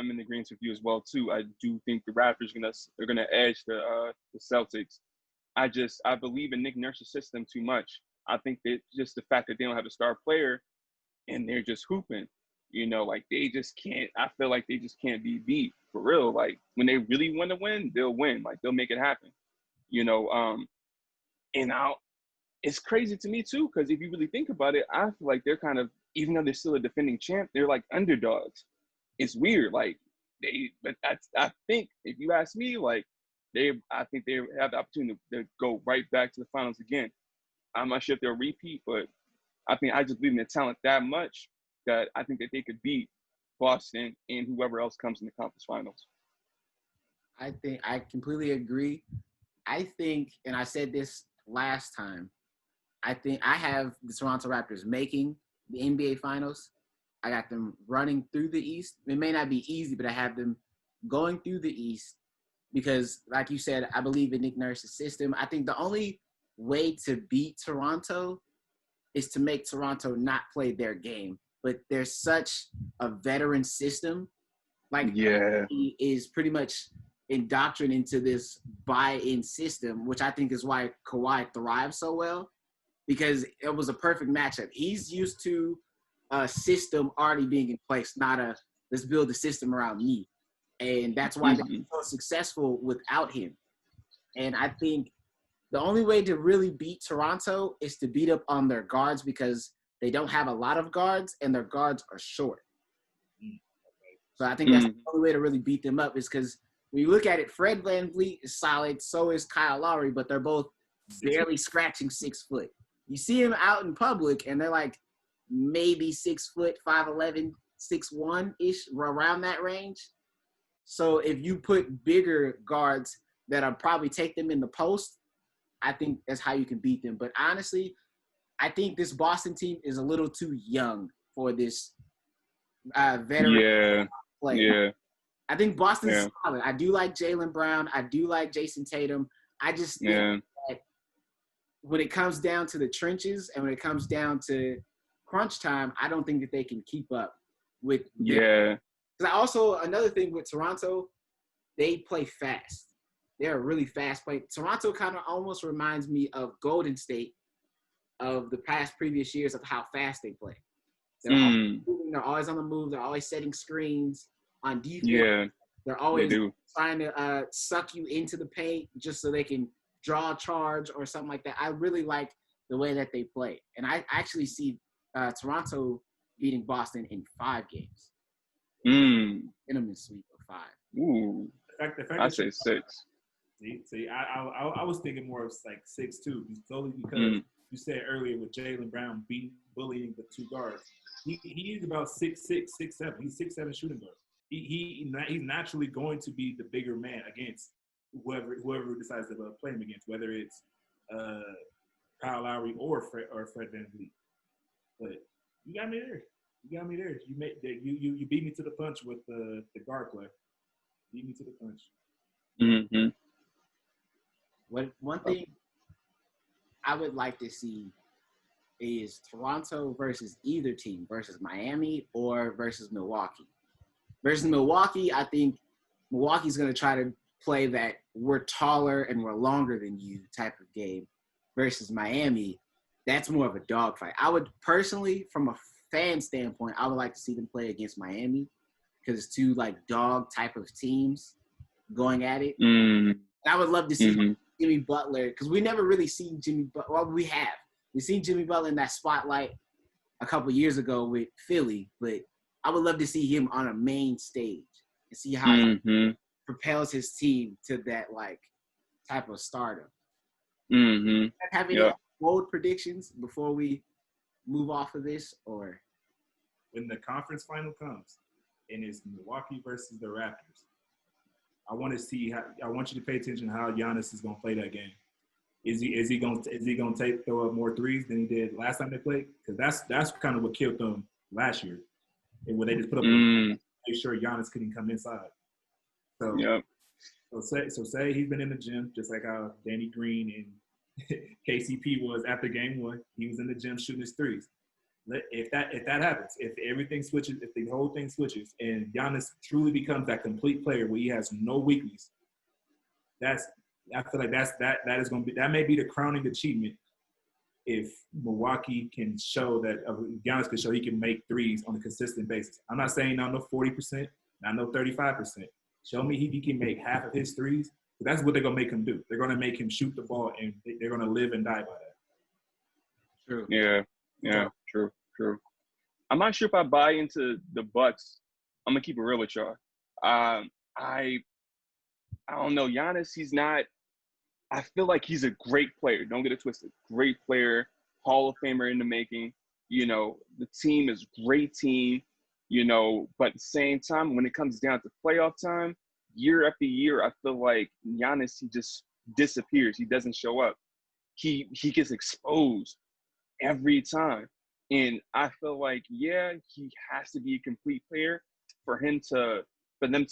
in agreement with you as well too. I do think the Raptors are gonna edge the Celtics. I believe in Nick Nurse's system too much. I think that just the fact that they don't have a star player and they're just hooping, like they just can't. I feel like they just can't be beat for real. Like when they really want to win, they'll win. Like they'll make it happen. And now it's crazy to me too because if you really think about it, I feel like they're kind of, even though they're still a defending champ, they're like underdogs. It's weird. Like I think if you ask me, like I think they have the opportunity to go right back to the finals again. I'm not sure if they'll repeat, but I just believe in their talent that much that I think that they could beat Boston and whoever else comes in the conference finals.
I think I completely agree. I think, and I said this last time, I think I have the Toronto Raptors making the NBA Finals. I got them running through the East. It may not be easy, but I have them going through the East because, like you said, I believe in Nick Nurse's system. I think the only way to beat Toronto is to make Toronto not play their game. But there's such a veteran system. Like, he is pretty much indoctrinated into this buy-in system, which I think is why Kawhi thrives so well, because it was a perfect matchup. He's used to a system already being in place, not a let's build a system around me. And that's why they're so successful without him. And I think the only way to really beat Toronto is to beat up on their guards because they don't have a lot of guards and their guards are short. So I think that's the only way to really beat them up is because when you look at it, Fred VanVleet is solid, so is Kyle Lowry, but they're both barely scratching 6 foot. You see them out in public and they're like maybe 6 foot, 5'11", 6'1"-ish, around that range. So if you put bigger guards that'll probably take them in the post, I think that's how you can beat them. But honestly, I think this Boston team is a little too young for this veteran player.
Yeah.
I think Boston's solid. I do like Jaylen Brown. I do like Jason Tatum. I just think that when it comes down to the trenches and when it comes down to crunch time, I don't think that they can keep up with.
Yeah.
Because also another thing with Toronto, they play fast. They're a really fast play. Toronto kind of almost reminds me of Golden State of the past previous years of how fast they play. They're always moving, they're always on the move. They're always setting screens on defense.
Yeah.
They're always trying to suck you into the paint just so they can draw a charge or something like that. I really like the way that they play. And I actually see Toronto beating Boston in 5 games. Minimum sweep of 5.
Ooh. I say 6.
See, I was thinking more of like 6-2, solely because you said earlier with Jaylen Brown bullying the 2 guards. He's about 6'6", 6'7". He's 6'7" shooting guard. He's naturally going to be the bigger man against whoever decides to play him against, whether it's Kyle Lowry or Fred VanVleet. But you got me there. You beat me to the punch with the guard play. Beat me to the punch.
Mm-hmm.
One thing I would like to see is Toronto versus either team, versus Miami or versus Milwaukee. Versus Milwaukee, I think Milwaukee's going to try to play that we're taller and we're longer than you type of game. Versus Miami, that's more of a dogfight. I would personally, from a fan standpoint, I would like to see them play against Miami because it's 2 like dog type of teams going at it. I would love to see Jimmy Butler because we never really seen Jimmy Butler. Well, we have. We've seen Jimmy Butler in that spotlight a couple years ago with Philly, but I would love to see him on a main stage and see how he propels his team to that like type of stardom. Have any bold predictions before we move off of this, or
when the conference final comes and it's Milwaukee versus the Raptors? I want you to pay attention to how Giannis is going to play that game. Is he going to throw up more threes than he did last time they played? Because that's kind of what killed them last year, and when they just put up make sure Giannis couldn't come inside. So say he's been in the gym just like how Danny Green and KCP was after game 1. He was in the gym shooting his threes. If that happens, if everything switches, if the whole thing switches, and Giannis truly becomes that complete player where he has no weakness, I feel like that is going to be, that may be the crowning achievement if Milwaukee can show that Giannis can show he can make threes on a consistent basis. I'm not saying not no 40%, not no 35%. Show me he can make half of his threes. That's what they're going to make him do. They're going to make him shoot the ball, and they're going to live and die by that.
True. Yeah. True. I'm not sure if I buy into the Bucks. I'm gonna keep it real with y'all. I don't know. Giannis, he's not. I feel like he's a great player. Don't get it twisted. Great player, Hall of Famer in the making. You know, the team is a great team. You know, but at the same time, when it comes down to playoff time, year after year, I feel like Giannis, he just disappears. He doesn't show up. He gets exposed every time. And I feel like, yeah, he has to be a complete player for them to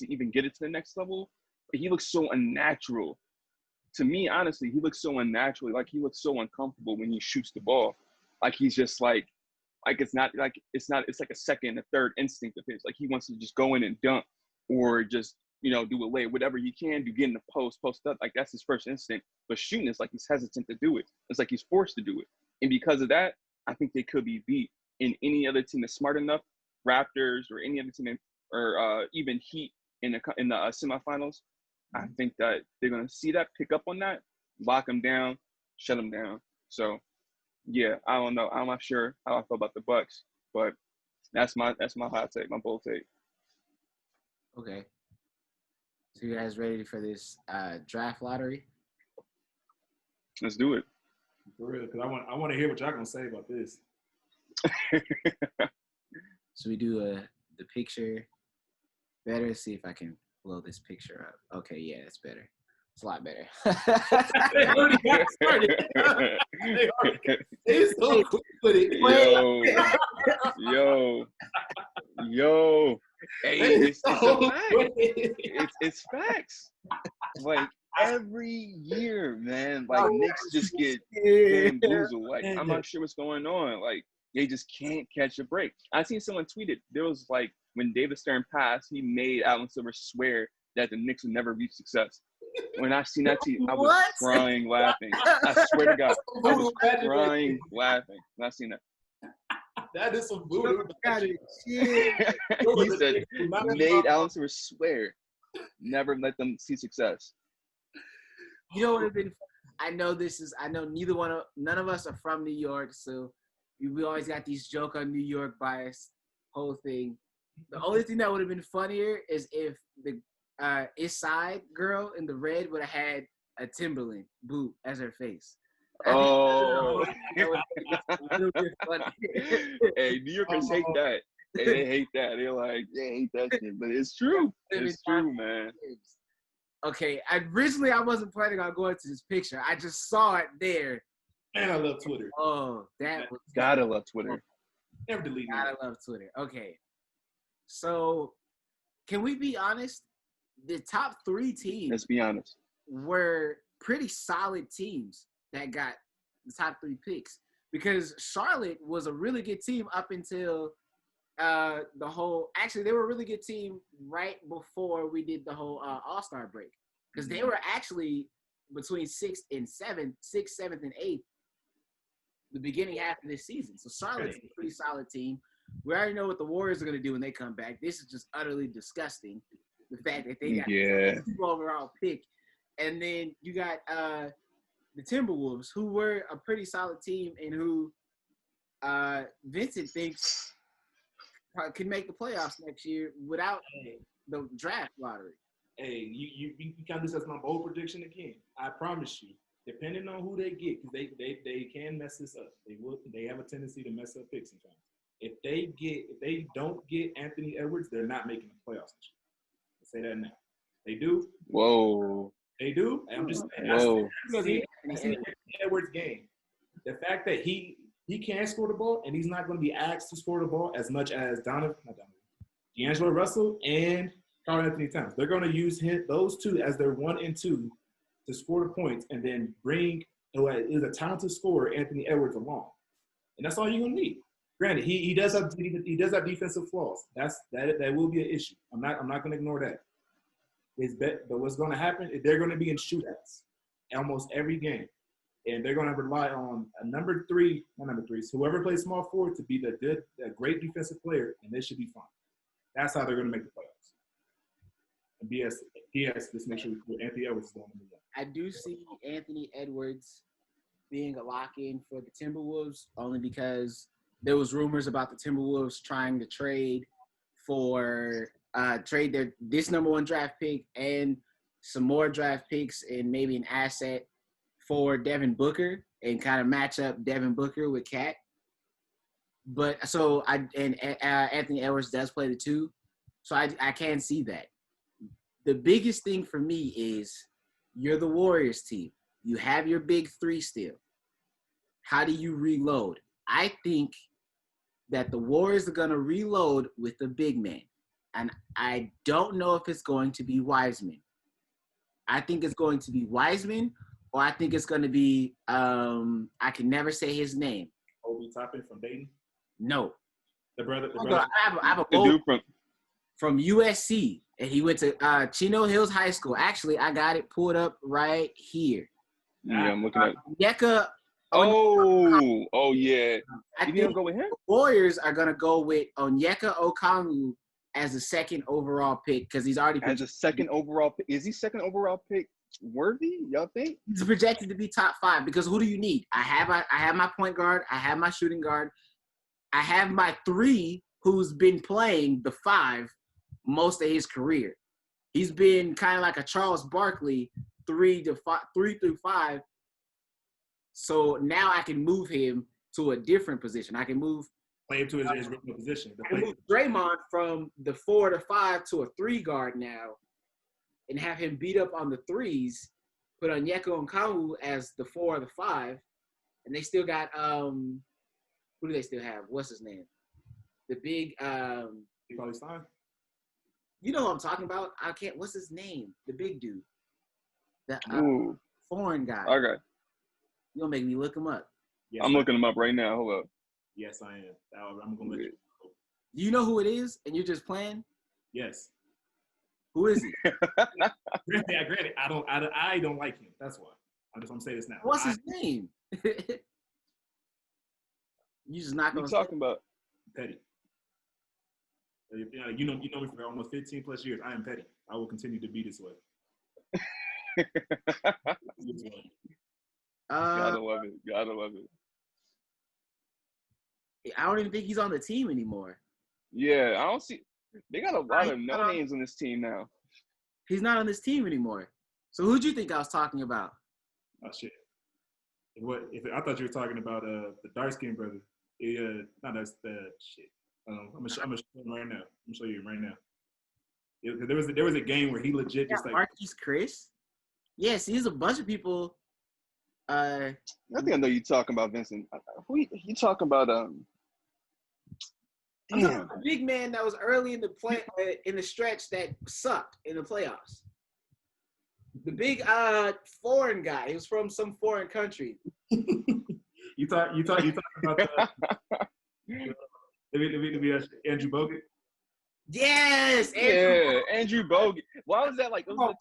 even get it to the next level. But he looks so unnatural. To me, honestly, he looks so unnatural. Like, he looks so uncomfortable when he shoots the ball. Like, he's just like it's like a second, a third instinct of his. Like, he wants to just go in and dunk or just, do a lay, whatever he can do, get in the post up. Like, that's his first instinct. But shooting is like he's hesitant to do it. It's like he's forced to do it. And because of that, I think they could be beat. In any other team that's smart enough, Raptors or any other team, or even Heat in the semifinals, I think that they're going to see that, pick up on that, lock them down, shut them down. So, yeah, I don't know. I'm not sure how I feel about the Bucks, but that's my hot take, my bold take.
Okay. So you guys ready for this draft lottery?
Let's do it.
For real, because I want to hear what y'all gonna say about this.
So we do the picture better. See if I can blow this picture up. Okay, yeah, it's better. It's a lot better.
They already got started. It's so quick with it.
Yo. Hey, it's a fact. It's facts. Like, every year, man, like, Knicks just get bamboozled. Like, I'm not sure what's going on. Like, They just can't catch a break. I seen someone tweeted there was like when David Stern passed, he made Alan Silver swear that the Knicks would never reach success. When I seen that tweet, I was crying laughing. I swear to God, I was crying laughing when I seen that.
That is some voodoo.
He said, made Alan Silver swear, never let them see success.
You know what would have been? I know none of us are from New York, so we always got these joke on New York bias whole thing. The only thing that would have been funnier is if the East Side girl in the red would have had a Timberland boot as her face.
Oh.
That would have been a little bit funny.
Hey, New Yorkers hate that. Hey, they hate that. They're like, they hate that shit. But it's true. It's true, man.
Okay, originally I wasn't planning on going to this picture. I just saw it there.
Man, I love Twitter.
Oh, that was
gotta love Twitter.
Never delete it.
Gotta love Twitter. Okay. So can we be honest? The top 3 teams,
let's be honest,
were pretty solid teams that got the top 3 picks, because Charlotte was a really good team up until they were a really good team right before we did the whole All-Star break, because they were actually between 6th, 7th, and 8th the beginning half of this season. So Charlotte's a pretty solid team. We already know what the Warriors are going to do when they come back. This is just utterly disgusting, the fact that they got the 2 overall pick. And then you got the Timberwolves, who were a pretty solid team and who Vincent thinks can make the playoffs next year without the draft lottery.
Hey, you can't do this as my bold prediction again. I promise you, depending on who they get, because they can mess this up. They have a tendency to mess up picks sometimes. If they don't get Anthony Edwards, they're not making the playoffs this year. I'll say that now. They do.
Whoa.
They do. I'm just saying.
Whoa.
I see Anthony Edwards' game. The fact that he can score the ball, and he's not going to be asked to score the ball as much as D'Angelo Russell and Karl Anthony Towns. They're going to use those two as their 1 and 2 to score the points, and then bring who is a talented scorer, Anthony Edwards, along. And that's all you're going to need. Granted, he does have defensive flaws. That will be an issue. I'm not going to ignore that. But what's going to happen is they're going to be in shootouts almost every game, and they're going to rely on whoever plays small forward to be the great defensive player, and they should be fine. That's how they're going to make the playoffs. And BS, let's make sure we put Anthony Edwards going in the game.
I do see Anthony Edwards being a lock-in for the Timberwolves, only because there was rumors about the Timberwolves trying to trade this number 1 draft pick and some more draft picks and maybe an asset for Devin Booker and kind of match up Devin Booker with Cat. But Anthony Edwards does play the 2, so I can see that. The biggest thing for me is you're the Warriors team. You have your big 3 still. How do you reload? I think that the Warriors are going to reload with the big man. And I don't know if it's going to be Wiseman. I think it's going to be Wiseman, or I think it's going to be I can never say his name.
Obi Toppin from Dayton?
No.
The brother.
I have a dude from USC, and he went to Chino Hills High School. Actually, I got it pulled up right here.
Yeah, I'm looking at
Onyeka.
Oh yeah.
I think
go with him?
The Warriors are gonna go with Onyeka Okongwu as a 2nd overall pick, because he's already
as a 2nd overall pick. Is he 2nd overall pick worthy? Y'all think?
He's projected to be top 5, because who do you need? I have my point guard. I have my shooting guard. I have my 3 who's been playing the 5 most of his career. He's been kind of like a Charles Barkley 3 through 5. So now I can move him to a different position. I can move
play him to his original position.
I can move Draymond from the 4 to 5 to a 3 guard now, and have him beat up on the 3s. Put Onyeka Okongwu as the 4 or the 5, and they still got who do they still have? What's his name? The big
He probably signed.
You know what I'm talking about? I can't. What's his name? The big dude. The foreign guy.
Okay.
You're gonna make me look him up.
Yes, I'm looking him up right now. Hold up.
Yes, I am. I'm gonna let you know.
Do you know who it is, and you're just playing?
Yes.
Who is he?
Granted, I don't like him. That's why. I'm gonna say this now.
What's his name? You just not
You
gonna
talking about?
Petty. You know me for almost 15 plus years. I am petty. I will continue to be this way.
Gotta love it. Gotta love it.
I don't even think he's on the team anymore.
Yeah, I don't see. They got a lot of no names on this team now.
He's not on this team anymore. So who'd you think I was talking about?
Oh shit! If I thought you were talking about the dark skinned brother? No, that's the shit. I'm gonna show him right now. I'm gonna show you right now. There was a game where he legit just like
Marquise Chris. Yes, he's a bunch of people.
I think I know you talking about, Vincent. Who you talking about?
I'm talking about a big man that was early in the in the stretch that sucked in the playoffs. The big foreign guy. He was from some foreign country.
You talk about Andrew Bogut.
Yes,
Andrew Bogut. Why was that like? I
thought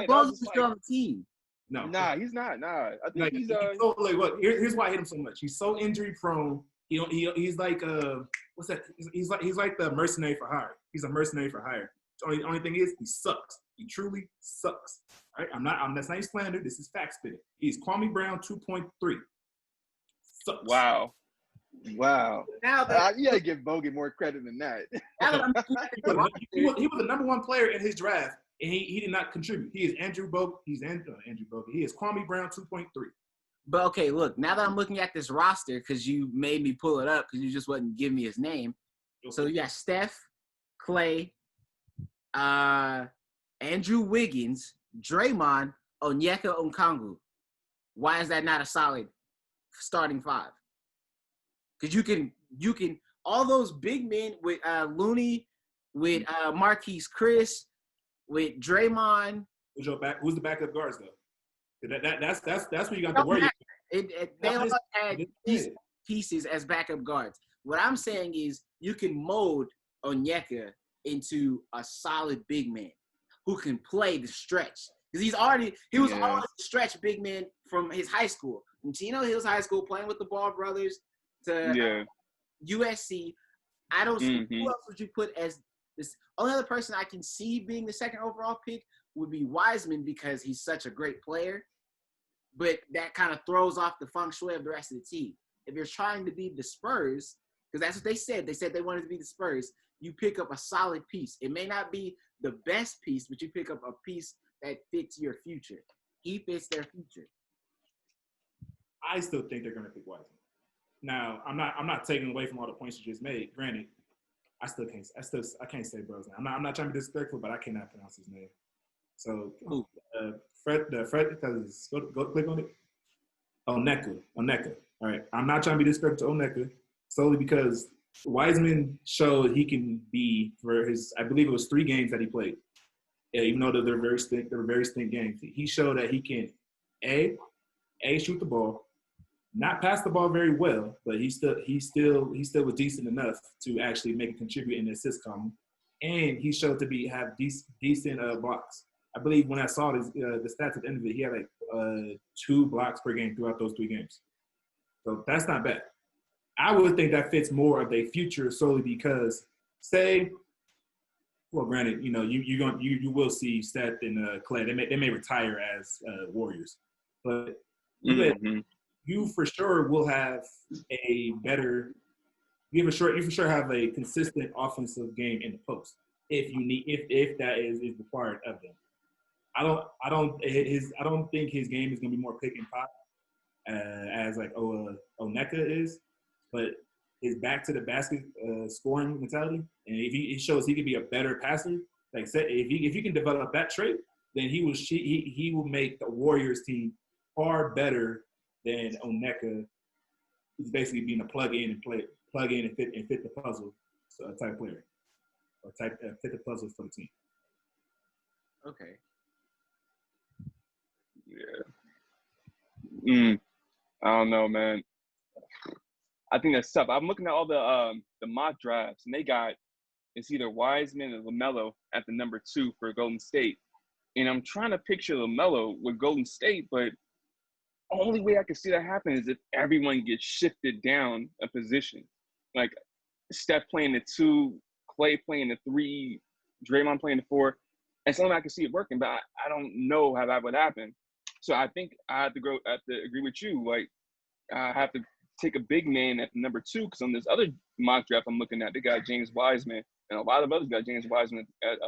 Bogut was still on the team.
No,
nah, he's not. Nah, I think he's
so, like, look, here's why I hate him so much. He's so injury prone. He's like what's that? He's like the mercenary for hire. He's a mercenary for hire. The only thing is he sucks. He truly sucks. All right, that's not slander. This is fact spitting. He's Kwame Brown 2.3. Sucks.
Wow.
Now that
you gotta give Bogut more credit than that.
He was the number one player in his draft, and he did not contribute. He is Andrew Bogut. He's Andrew Bogut. He is Kwame Brown 2.3.
But okay, look, now that I'm looking at this roster, because you made me pull it up because you just wouldn't give me his name. Okay. So you got Steph, Clay, Andrew Wiggins, Draymond, Onyeka Okongwu. Why is that not a solid starting five? Because you can all those big men with Looney, with Marquise Chris, with Draymond.
Who's the backup guards though? That's where you got to worry.
They all had pieces as backup guards. What I'm saying is you can mold Onyeka into a solid big man who can play the stretch. Because he was always a stretch big man from his high school. From Chino Hills High School, playing with the Ball brothers to USC. I don't see who else would you put as this. Only other person I can see being the second overall pick would be Wiseman because he's such a great player. But that kind of throws off the feng shui of the rest of the team. If you're trying to be the Spurs, because that's what they said. They said they wanted to be the Spurs. You pick up a solid piece. It may not be the best piece, but you pick up a piece that fits your future. He fits their future.
I still think they're going to pick Wiseman. Now, I'm not taking away from all the points you just made. Granted, I can't say bro's name. I'm not trying to be disrespectful, but I cannot pronounce his name. So, Fred, because go click on it. Onyeka. All right. I'm not trying to be disrespectful to Onyeka solely because Wiseman showed he can be for his. I believe it was 3 games that he played. Yeah, even though they're very stink games, he showed that he can a shoot the ball, not pass the ball very well, but he still was decent enough to actually make a contribute in the assist column, and he showed to have decent blocks. I believe when I saw the stats at the end of it, he had like 2 blocks per game throughout those 3 games. So that's not bad. I would think that fits more of their future solely because, well, granted, you will see Steph and Clay. They may retire as Warriors, but you for sure will have a better. You for sure have a consistent offensive game in the post if that is required of them. I don't think his game is going to be more pick and pop as like Onyeka is, but his back to the basket scoring mentality, and if he shows he can be a better passer, like if he can develop that trait, then he will make the Warriors team far better than Onyeka. He's basically being a plug in and fit the puzzle type player, or fit the puzzle for the team.
Okay.
Yeah. I don't know, man. I think that's tough. I'm looking at all the mock drafts, and they got it's either Wiseman or LaMelo at the number 2 for Golden State. And I'm trying to picture LaMelo with Golden State, but the only way I can see that happen is if everyone gets shifted down a position. Like Steph playing the 2, Clay playing the 3, Draymond playing the 4. And something I can see it working, but I don't know how that would happen. So I think I have to agree with you. Like I have to take a big man at the number 2 because on this other mock draft I'm looking at, they got James Wiseman, and a lot of others got James Wiseman at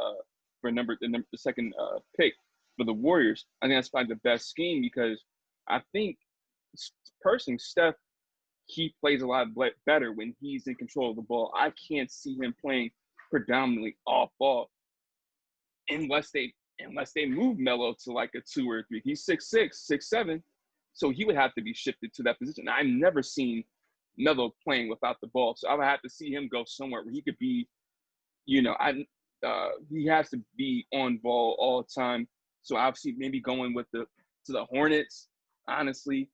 for the second pick for the Warriors. I think that's probably the best scheme because I think personally Steph, he plays a lot better when he's in control of the ball. I can't see him playing predominantly off ball unless they move Melo to like a 2 or a 3. He's 6'6", 6'7", so he would have to be shifted to that position. I've never seen Melo playing without the ball, so I would have to see him go somewhere where he could be, he has to be on ball all the time. So obviously maybe going to the Hornets, honestly,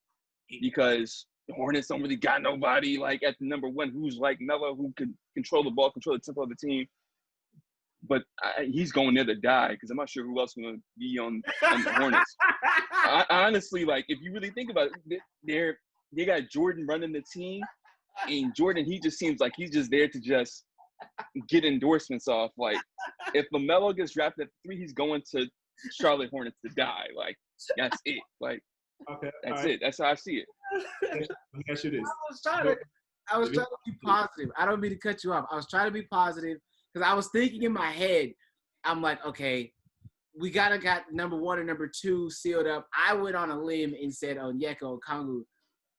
because the Hornets don't really got nobody like at the number 1 who's like Melo, who could control the ball, control the tempo of the team. But he's going there to die because I'm not sure who else is going to be on the Hornets. Honestly, like if you really think about it, they got Jordan running the team, and Jordan, he just seems like he's just there to just get endorsements off. Like if LaMelo gets drafted at 3, he's going to Charlotte Hornets to die. Like that's it. Like
okay,
that's it. That's how I see it.
Let me ask you this.
I was trying to be positive. I don't mean to cut you off. I was trying to be positive because I was thinking in my head, I'm like, okay, we got number 1 and number 2 sealed up. I went on a limb and said Onyeka Okongwu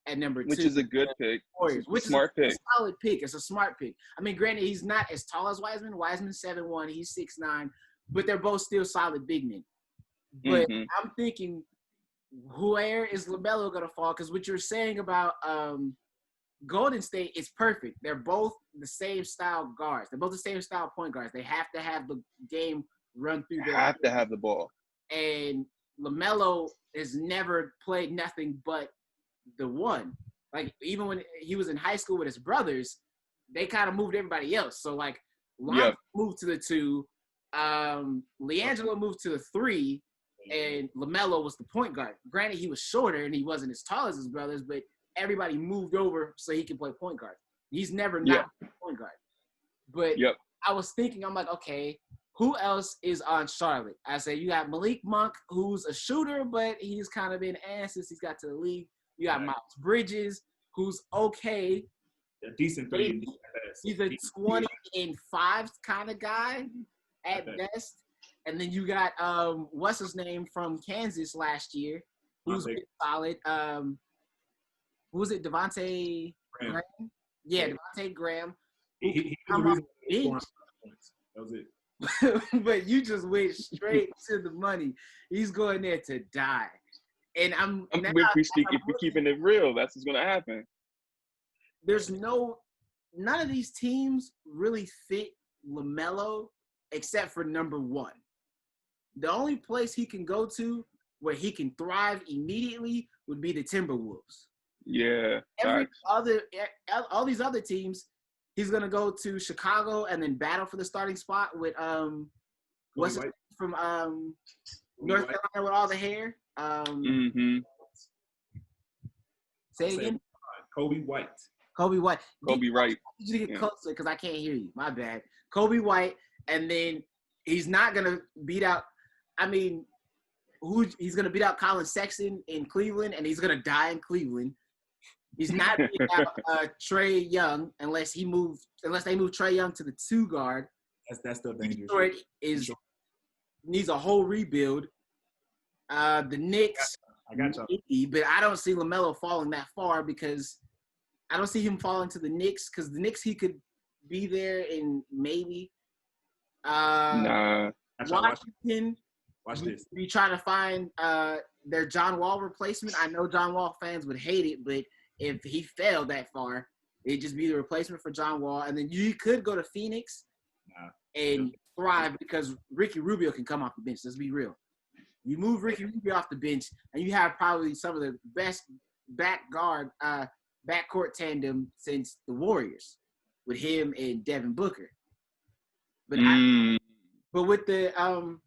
at number 2.
Which is a good pick.
Which
smart
is a
pick.
solid pick. It's a smart pick. I mean, granted, he's not as tall as Wiseman. Wiseman's 7'1", he's 6'9", but they're both still solid big men. But I'm thinking, where is LaMelo going to fall? Because what you're saying about Golden State is perfect. They're both the same style guards. They're both the same style point guards. They have to have the game run through their
have to have the ball.
And LaMelo has never played nothing but the 1. Like, even when he was in high school with his brothers, they kind of moved everybody else. So, like, Lonzo moved to the 2. LiAngelo moved to the 3. And LaMelo was the point guard. Granted, he was shorter and he wasn't as tall as his brothers, but everybody moved over so he could play point guard. He's never not point guard. But I was thinking, I'm like, okay, who else is on Charlotte? I said, you got Malik Monk, who's a shooter, but he's kind of been ass since he's got to the league. You got Miles Bridges, who's okay.
A decent 3.
He's a 20-5 kind of guy at best. And then you got what's his name from Kansas last year, who's been solid. Who was it? Devontae Graham? Yeah, Devontae Graham.
He was the reason points. That was it.
But you just went straight to the money. He's going there to die. And
if we're keeping it real, that's what's gonna happen.
There's none of these teams really fit LaMelo except for number 1. The only place he can go to where he can thrive immediately would be the Timberwolves.
Yeah.
All these other teams, he's gonna go to Chicago and then battle for the starting spot with what's it from North Carolina with all the hair. Say it again.
Kobe White.
Kobe White.
Kobe Wright.
You need to get closer because I can't hear you. My bad. Kobe White, and then he's not gonna beat out. I mean, he's gonna beat out Colin Sexton in Cleveland, and he's gonna die in Cleveland. He's not beating out Trae Young unless they move Trae Young to the 2 guard.
That's still dangerous.
Detroit needs a whole rebuild. The Knicks,
I got you.
But I don't see LaMelo falling that far because I don't see him falling to the Knicks because the Knicks he could be there in maybe.
Nah.
Washington.
Watch this.
You trying to find their John Wall replacement. I know John Wall fans would hate it, but if he fell that far, it'd just be the replacement for John Wall. And then you could go to Phoenix and thrive because Ricky Rubio can come off the bench. Let's be real. You move Ricky Rubio off the bench, and you have probably some of the best back guard backcourt tandem since the Warriors with him and Devin Booker. But but with the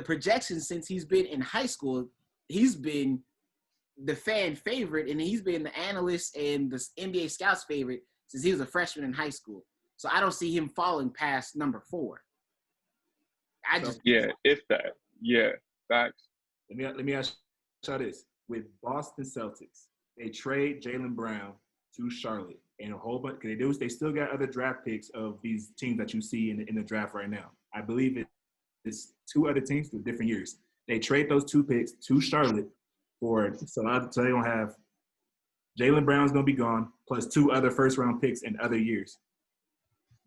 projections since he's been in high school, he's been the fan favorite, and he's been the analyst and the NBA scouts favorite since he was a freshman in high school. So I don't see him falling past number 4.
If that. Yeah, facts.
Let me ask you this. With Boston Celtics, they trade Jaylen Brown to Charlotte and a whole bunch. They still got other draft picks of these teams that you see in the draft right now. I believe it's 2 other teams with different years. They trade those 2 picks to Charlotte so they don't have Jaylen Brown's gonna be gone, plus 2 other first-round picks in other years.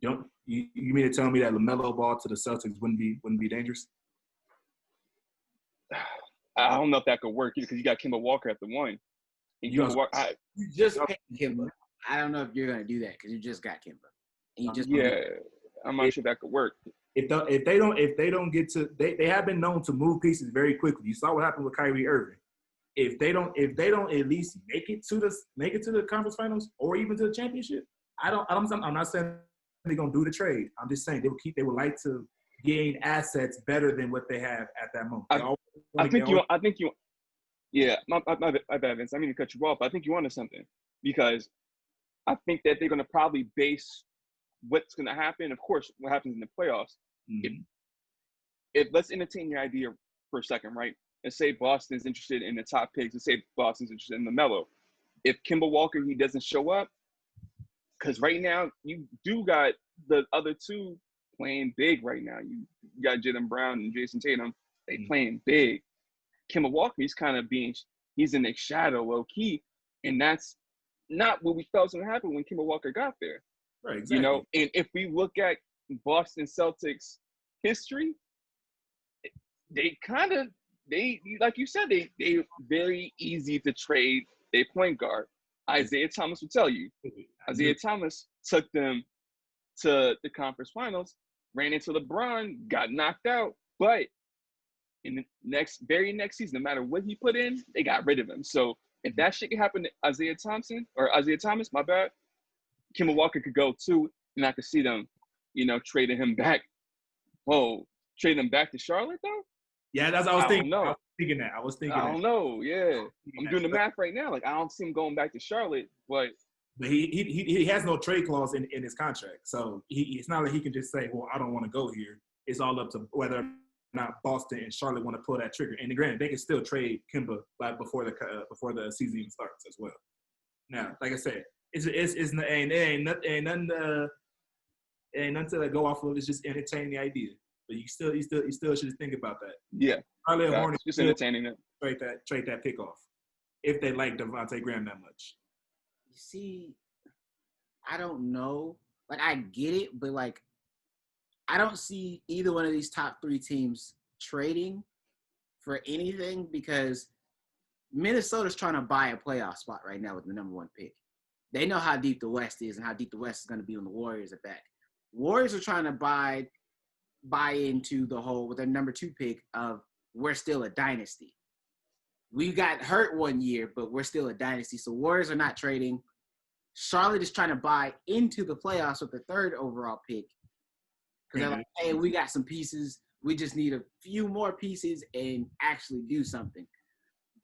You mean to tell me that LaMelo Ball to the Celtics wouldn't be dangerous?
I don't know if that could work either because you got Kemba Walker at the 1.
You just picked Kemba. I don't know if you're gonna do that because you just got Kemba. And
I'm not sure that could work.
If they don't get to they have been known to move pieces very quickly. You saw what happened with Kyrie Irving. If they don't at least make it to the conference finals or even to the championship, I'm not saying they're gonna do the trade. I'm just saying they would like to gain assets better than what they have at that moment. My bad, Vince. I mean to cut you off. I think you wanted something because I think that they're gonna probably base what's gonna happen. Of course, what happens in the playoffs. Mm-hmm. If let's entertain your idea for a second, right? And say Boston's interested in the top picks, and say Boston's interested in LaMelo. If Kemba Walker he doesn't show up, because right now you do got the other 2 playing big right now. You got Jaylen Brown and Jason Tatum. They playing big. Kemba Walker, he's in the shadow low key, and that's not what we thought was going to happen when Kemba Walker got there. Right, exactly.
And if we look at Boston Celtics history, they like you said, they very easy to trade their point guard. Isaiah Thomas will tell you. Isaiah Thomas took them to the conference finals, ran into LeBron, got knocked out, but in the very next season, no matter what he put in, they got rid of him. So if that shit could happen to Isaiah Thomas, my bad, Kemba Walker could go too, and I could see them, trading him back. Trading him back to Charlotte though?
Yeah, that's what I was thinking. I was thinking that.
I don't know. Yeah, I'm doing the math right now. Like I don't see him going back to Charlotte, but
he has no trade clause in his contract, so it's not like he can just say, "Well, I don't want to go here." It's all up to whether or not Boston and Charlotte want to pull that trigger. And granted, they can still trade Kemba before the season even starts as well. Now, like I said, ain't nothing to go off of. It's just entertaining the idea. But you still should think about that.
Yeah.
Charlotte Hornets
just entertaining it.
Trade that pick off if they like Devontae Graham that much.
You see, I don't know. Like I get it, but like I don't see either one of these top 3 teams trading for anything because Minnesota's trying to buy a playoff spot right now with the number 1 pick. They know how deep the West is and how deep the West is going to be when the Warriors are back. Warriors are trying to buy into the whole with their number 2 pick of we're still a dynasty. We got hurt one year, but we're still a dynasty. So Warriors are not trading. Charlotte is trying to buy into the playoffs with the 3rd overall pick. Because they're like, hey, we got some pieces. We just need a few more pieces and actually do something.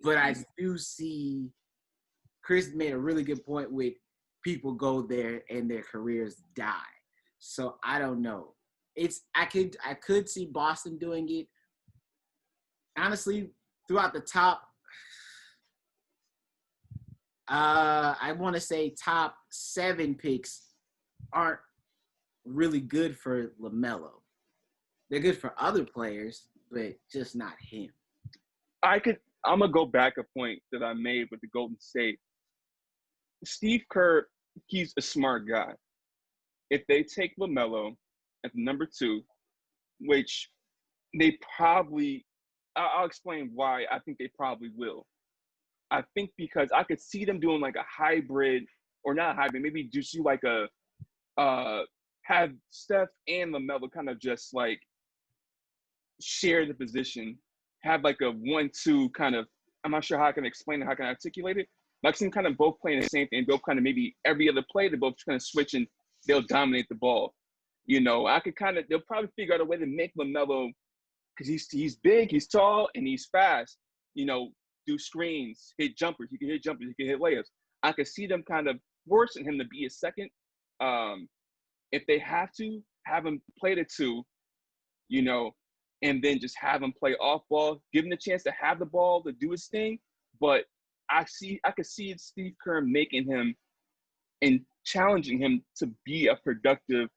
But I do see Chris made a really good point with people go there and their careers die. So I don't know. I could see Boston doing it. Honestly, throughout the top, I want to say top 7 picks aren't really good for LaMelo. They're good for other players, but just not him.
I'm going to go back a point that I made with the Golden State. Steve Kerr, he's a smart guy. If they take LaMelo at number 2, which they probably – I'll explain why I think they probably will. I think because I could see them doing like a hybrid – or not a hybrid, maybe just do like a have Steph and LaMelo kind of just like share the position, have like a 1-2 kind of – I'm not sure how I can explain it, how I can articulate it. Like some kind of both playing the same thing, both kind of maybe every other play, they both kind of switch and they'll dominate the ball. You know, I could kind of, they'll probably figure out a way to make LaMelo, because he's big, he's tall, and he's fast, you know, do screens, hit jumpers. He can hit jumpers, he can hit layups. I could see them kind of forcing him to be a second. If they have to, have him play the two, you know, and then just have him play off ball, give him the chance to have the ball to do his thing. But I could see Steve Kerr making him and challenging him to be a productive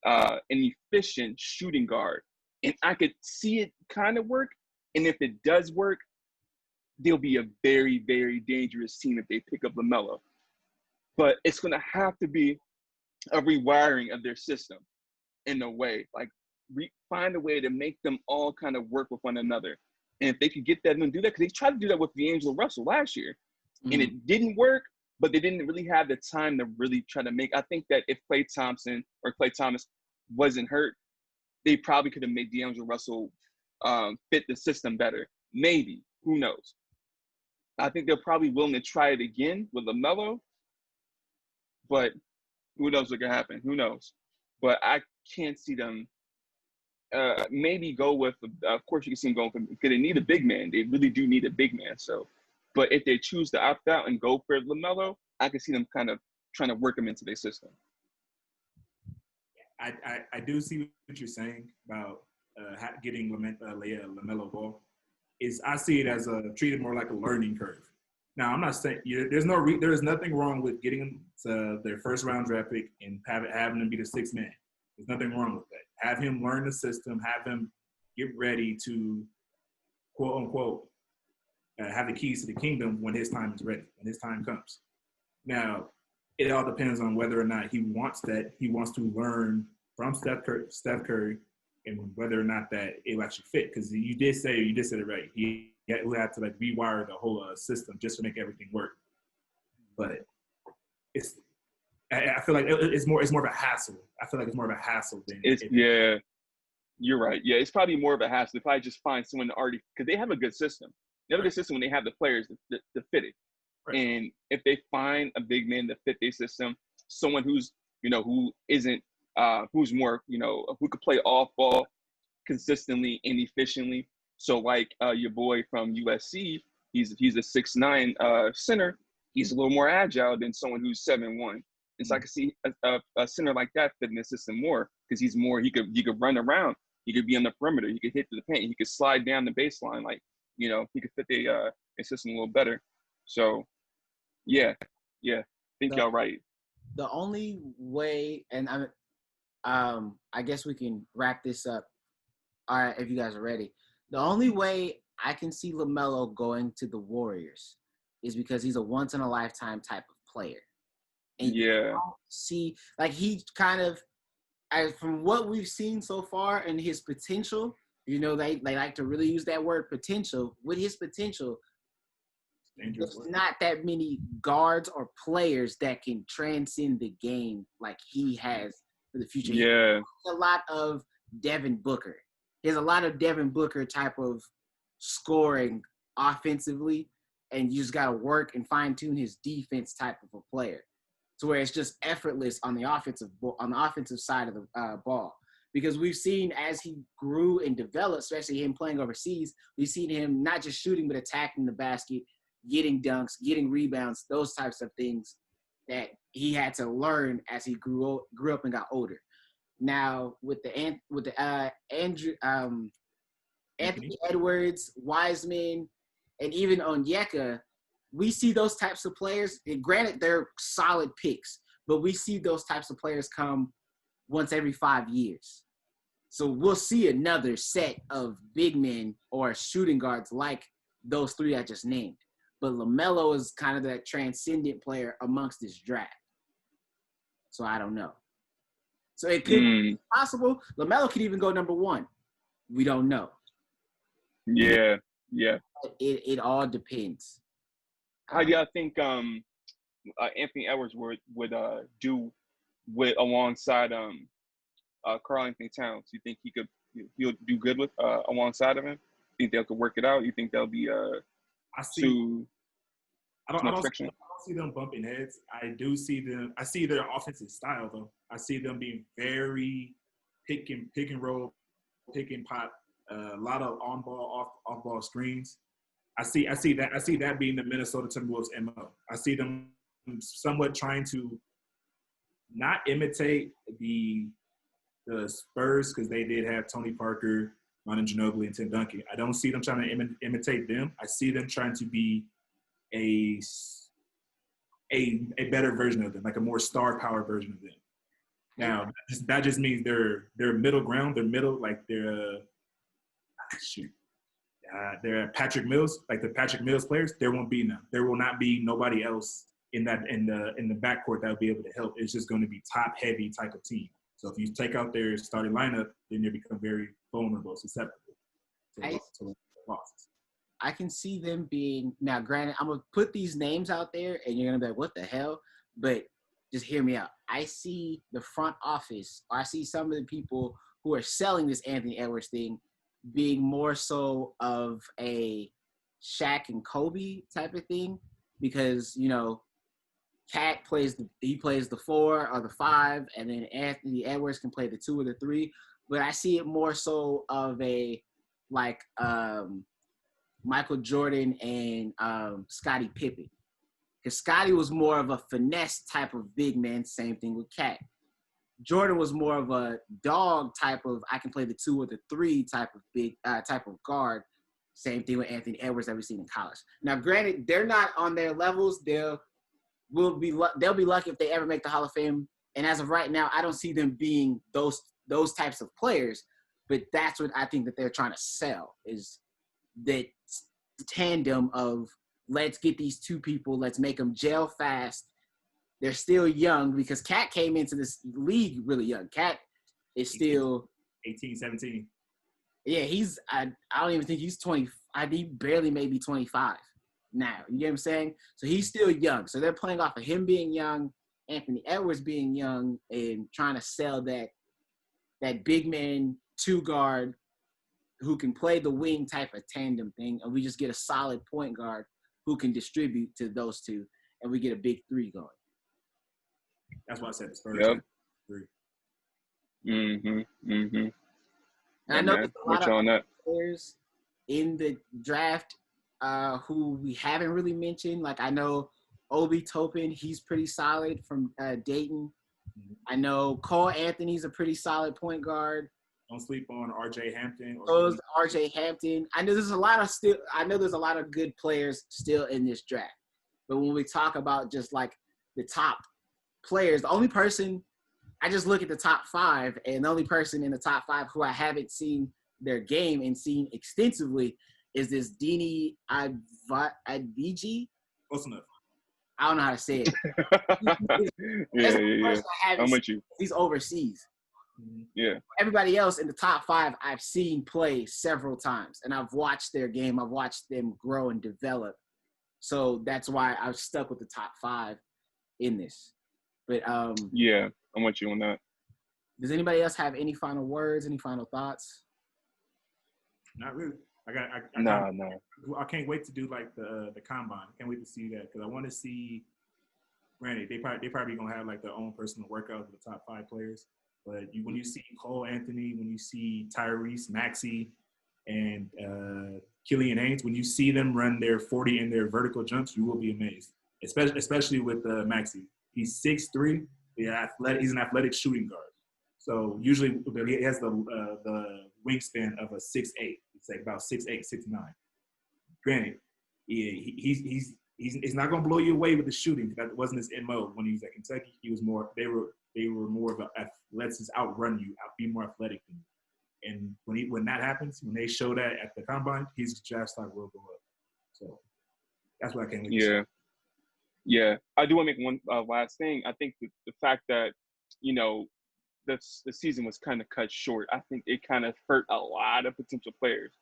and efficient shooting guard. And I could see it kind of work. And if it does work, they'll be a very, very dangerous team if they pick up LaMelo. But it's going to have to be a rewiring of their system in a way, like find a way to make them all kind of work with one another. And if they could get that and do that, because they tried to do that with D'Angelo Russell last year, and it didn't work, but they didn't really have the time to really try to make. I think that if Klay Thomas wasn't hurt, they probably could have made D'Angelo Russell fit the system better. Maybe. Who knows? I think they're probably willing to try it again with LaMelo, but who knows what could happen? Who knows? But I can't see them maybe go with, of course you can see them going for, because they need a big man. They really do need a big man. So, but if they choose to opt out and go for LaMelo, I can see them kind of trying to work him into their system.
I do see what you're saying about getting LaMelo Ball. I see it as treated more like a learning curve. Now, I'm not saying there is nothing wrong with getting them to their first round draft pick and having them be the sixth man. There's nothing wrong with that. Have him learn the system. Have him get ready to, quote unquote, have the keys to the kingdom when his time is ready, when his time comes. Now, it all depends on whether or not he wants that. He wants to learn from Steph Curry, and whether or not that it will actually fit. Because you did say it right. He would have to like rewire the whole system just to make everything work. But I feel like it's more of a hassle. I feel like it's more of a hassle than
yeah. You're right. Yeah, it's probably more of a hassle if I just find someone to already, because they have a good system. They have a good system when they have the players to fit it. Right. And if they find a big man to fit their system, someone who's, you know, who isn't, who's more, you know, who could play off ball consistently and efficiently. So like your boy from USC, he's a 6'9" center. He's a little more agile than someone who's 7'1". And so I could see a center like that fitting the system more, because he's more, he could run around. He could be on the perimeter. He could hit to the paint. He could slide down the baseline. Like, you know, he could fit the system a little better. So, yeah, I think y'all right.
The only way, and I guess we can wrap this up. All right, if you guys are ready. The only way I can see LaMelo going to the Warriors is because he's a once-in-a-lifetime type of player. And you don't see, like, he kind of, from what we've seen so far and his potential, you know, they like to really use that word potential. With his potential, there's not that many guards or players that can transcend the game like he has for the future.
Yeah.
He has a lot of Devin Booker. He has a lot of Devin Booker type of scoring offensively, and you just got to work and fine-tune his defense type of a player, to where it's just effortless on the offensive side of the ball. Because we've seen as he grew and developed, especially him playing overseas, we've seen him not just shooting but attacking the basket, getting dunks, getting rebounds, those types of things that he had to learn as he grew up and got older. Now with Anthony Edwards, Wiseman, and even Onyeka, we see those types of players. And granted, they're solid picks, but we see those types of players come once every 5 years. So we'll see another set of big men or shooting guards like those three I just named. But LaMelo is kind of that transcendent player amongst this draft. So I don't know. So it could be possible. LaMelo could even go number 1. We don't know.
Yeah. It
all depends.
How do y'all think Anthony Edwards would do with alongside Karl Anthony Towns? You think he'll do good with alongside of him? You think they could work it out? You think they'll be
I don't see them bumping heads. I do see them. I see their offensive style though. I see them being very pick and roll, pick and pop. A lot of on ball, off ball screens. I see that being the Minnesota Timberwolves MO. I see them somewhat trying to not imitate the Spurs because they did have Tony Parker, Manu Ginobili, and Tim Duncan. I don't see them trying to imitate them. I see them trying to be a better version of them, like a more star power version of them. Now that just means they're middle ground. They're middle, like they're Patrick Mills, like the Patrick Mills players. There won't be none. There will not be nobody else in the backcourt that will be able to help. It's just going to be top heavy type of team. So if you take out their starting lineup, then they become very vulnerable, susceptible to losses.
I can see them being – now, granted, I'm going to put these names out there, and you're going to be like, what the hell? But just hear me out. I see the front office, or I see some of the people who are selling this Anthony Edwards thing being more so of a Shaq and Kobe type of thing because, you know, Cat plays the 4 or the 5, and then Anthony Edwards can play the 2 or the 3. But I see it more so of a like Michael Jordan and Scottie Pippen. Because Scottie was more of a finesse type of big man, same thing with Cat. Jordan was more of a dog type of I can play the 2 or the 3 type of big type of guard. Same thing with Anthony Edwards that we've seen in college. Now, granted, they're not on their levels. They'll be lucky if they ever make the Hall of Fame. And as of right now, I don't see them being those types of players. But that's what I think that they're trying to sell is that tandem of let's get these two people, let's make them gel fast. They're still young because Cat came into this league really young. Cat is still
18, 17.
Yeah, I don't even think he's 20. He barely maybe 25 now. You get what I'm saying? So he's still young. So they're playing off of him being young, Anthony Edwards being young, and trying to sell that big man 2 guard who can play the wing type of tandem thing, and we just get a solid point guard who can distribute to those two, and we get a big 3 going.
That's why I said the Spurs.
Yep.
3.
And I know there's a lot of players in the draft who we haven't really mentioned. Like I know Obi Toppin, he's pretty solid from Dayton. I know Cole Anthony's a pretty solid point guard.
Don't sleep on R.J. Hampton.
R.J. Hampton. I know there's a lot of good players still in this draft. But when we talk about just like the top players, the only person I just look at the top 5, and the only person in the top 5 who I haven't seen their game and seen extensively is this Dini Adviji.
Close enough.
I don't know how to say it.
Yeah. I'm with you.
He's overseas.
Yeah.
Everybody else in the top 5 I've seen play several times, and I've watched their game. I've watched them grow and develop. So that's why I've stuck with the top 5 in this. But
yeah, I'm with you on that.
Does anybody else have any final words, any final thoughts?
Not really.
No.
I can't wait to do like the combine. I can't wait to see that because I want to see. Granted, they probably gonna have like their own personal workout for the top 5 players. But when you see Cole Anthony, when you see Tyrese Maxey, and Killian Haynes, when you see them run their 40 in their vertical jumps, you will be amazed. Especially with Maxey. He's 6'3". He's an athletic shooting guard. So usually he has the wingspan of a 6'8". It's like about 6'8", 6'9". Granted, yeah, he's not gonna blow you away with the shooting. That wasn't his MO when he was at Kentucky. He was more. They were more of a let's just outrun you, be more athletic than you. And when that happens, when they show that at the combine, his draft stock will go up. So that's what I can't wait to see.
Yeah, I do want to make one last thing. I think the fact that, the season was kind of cut short, I think it kind of hurt a lot of potential players.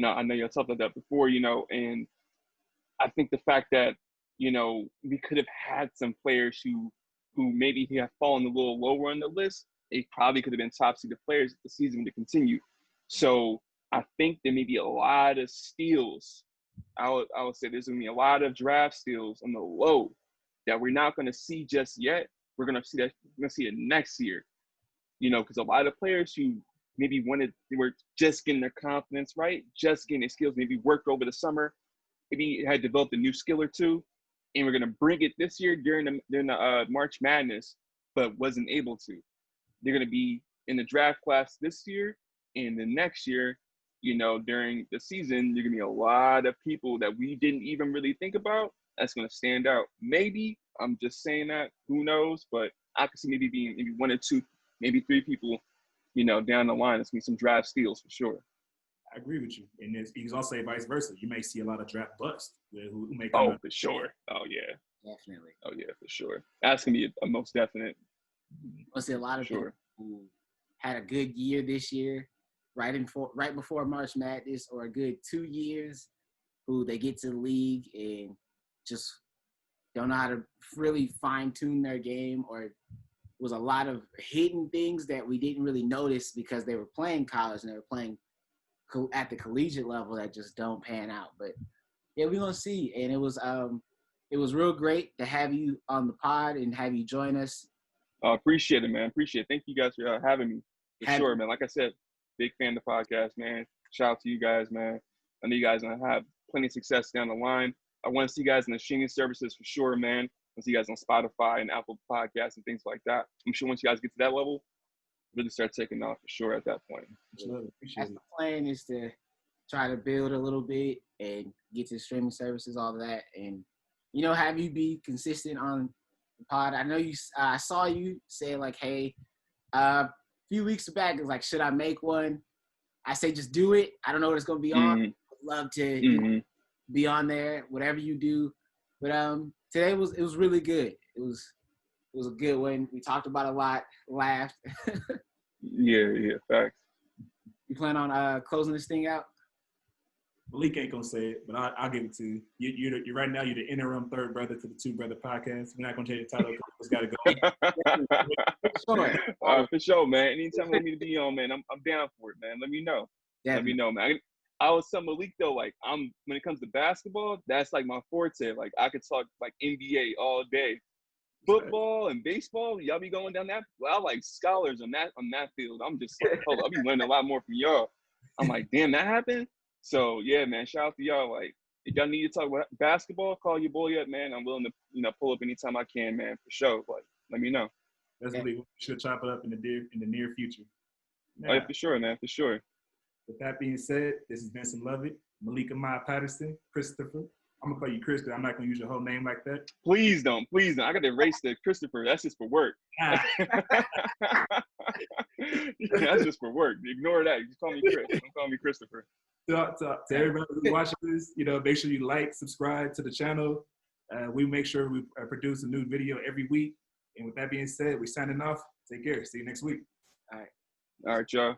I know you talked about that before, and I think the fact that, we could have had some players who maybe have fallen a little lower on the list, they probably could have been top-seeded players if the season would have continued. So I think there may be a lot of steals. I would say there's going to be a lot of draft steals on the low that we're not going to see just yet. We're going to see that. We're going to see it next year. You know, because a lot of players who maybe were just getting their confidence right, just getting their skills, maybe worked over the summer, maybe had developed a new skill or two, and we're going to bring it this year during the March Madness, but wasn't able to. They're going to be in the draft class this year, and the next year, you know, during the season, there's going to be a lot of people that we didn't even really think about that's going to stand out. Maybe, I'm just saying that, who knows, but I could see maybe being maybe 1 or 2, maybe 3 people, you know, down the line. It's going to be some draft steals for sure.
I agree with you. And you can also say vice versa. You may see a lot of draft busts who may come out.
For sure. Oh, yeah.
Definitely.
Oh, yeah, for sure. That's going to be a most definite.
I'll see a lot of people who had a good year this year, right before March Madness, or a good 2 years, who they get to the league and just don't know how to really fine-tune their game, or was a lot of hidden things that we didn't really notice because they were playing college and they were playing at the collegiate level that just don't pan out. But yeah, we're gonna see. And it was real great to have you on the pod and have you join us.
Appreciate it, man. Appreciate it. Thank you guys for having me. For sure, man. Like I said, big fan of the podcast, man. Shout out to you guys, man. I know you guys are gonna have plenty of success down the line. I want to see you guys in the streaming services for sure, man. I see you guys on Spotify and Apple Podcasts and things like that. I'm sure once you guys get to that level, really start taking off for sure at that point.
That's the plan, is to try to build a little bit and get to streaming services, all of that, and, you know, have you be consistent on the pod. I know I saw you say, like, hey, a few weeks back, it was like, should I make one? I say just do it. I don't know what it's going to be on. I'd love to you know, be on there, whatever you do. But today it was really good. It was a good one. We talked about a lot, laughed.
Yeah, facts.
You plan on closing this thing out?
Malik ain't gonna say it, but I'll give it to you. You're right now. You're the interim third brother to the 2 Brother podcast. We're not gonna change the title because it's got to
go. For sure, man. Anytime you want me to be on, man, I'm down for it, man. Let me know. Definitely. Let me know, man. I was telling Malik though, like, when it comes to basketball, that's like my forte. Like, I could talk like NBA all day. Football and baseball, y'all be going down that. Well, I like scholars on that field. I'm just like, hold up, I'll be learning a lot more from y'all. I'm like, damn, that happened. So yeah, man, shout out to y'all. Like, if y'all need to talk about basketball, call your boy up, man. I'm willing to, you know, pull up anytime I can, man, for sure. Like, let me know.
Definitely, we should chop it up in the near future.
Now, oh, yeah, for sure, man, for sure.
With that being said, this has been some Love It. Malik Amaya Patterson, Christopher. I'm gonna call you Chris, because I'm not gonna use your whole name like that.
Please don't. I gotta erase the Christopher. That's just for work. That's just for work. Ignore that. Just call me Chris. Don't call me Christopher.
To everybody who's watching this, you know, make sure you like, subscribe to the channel. We make sure we produce a new video every week. And with that being said, we're signing off. Take care. See you next week.
All right, y'all.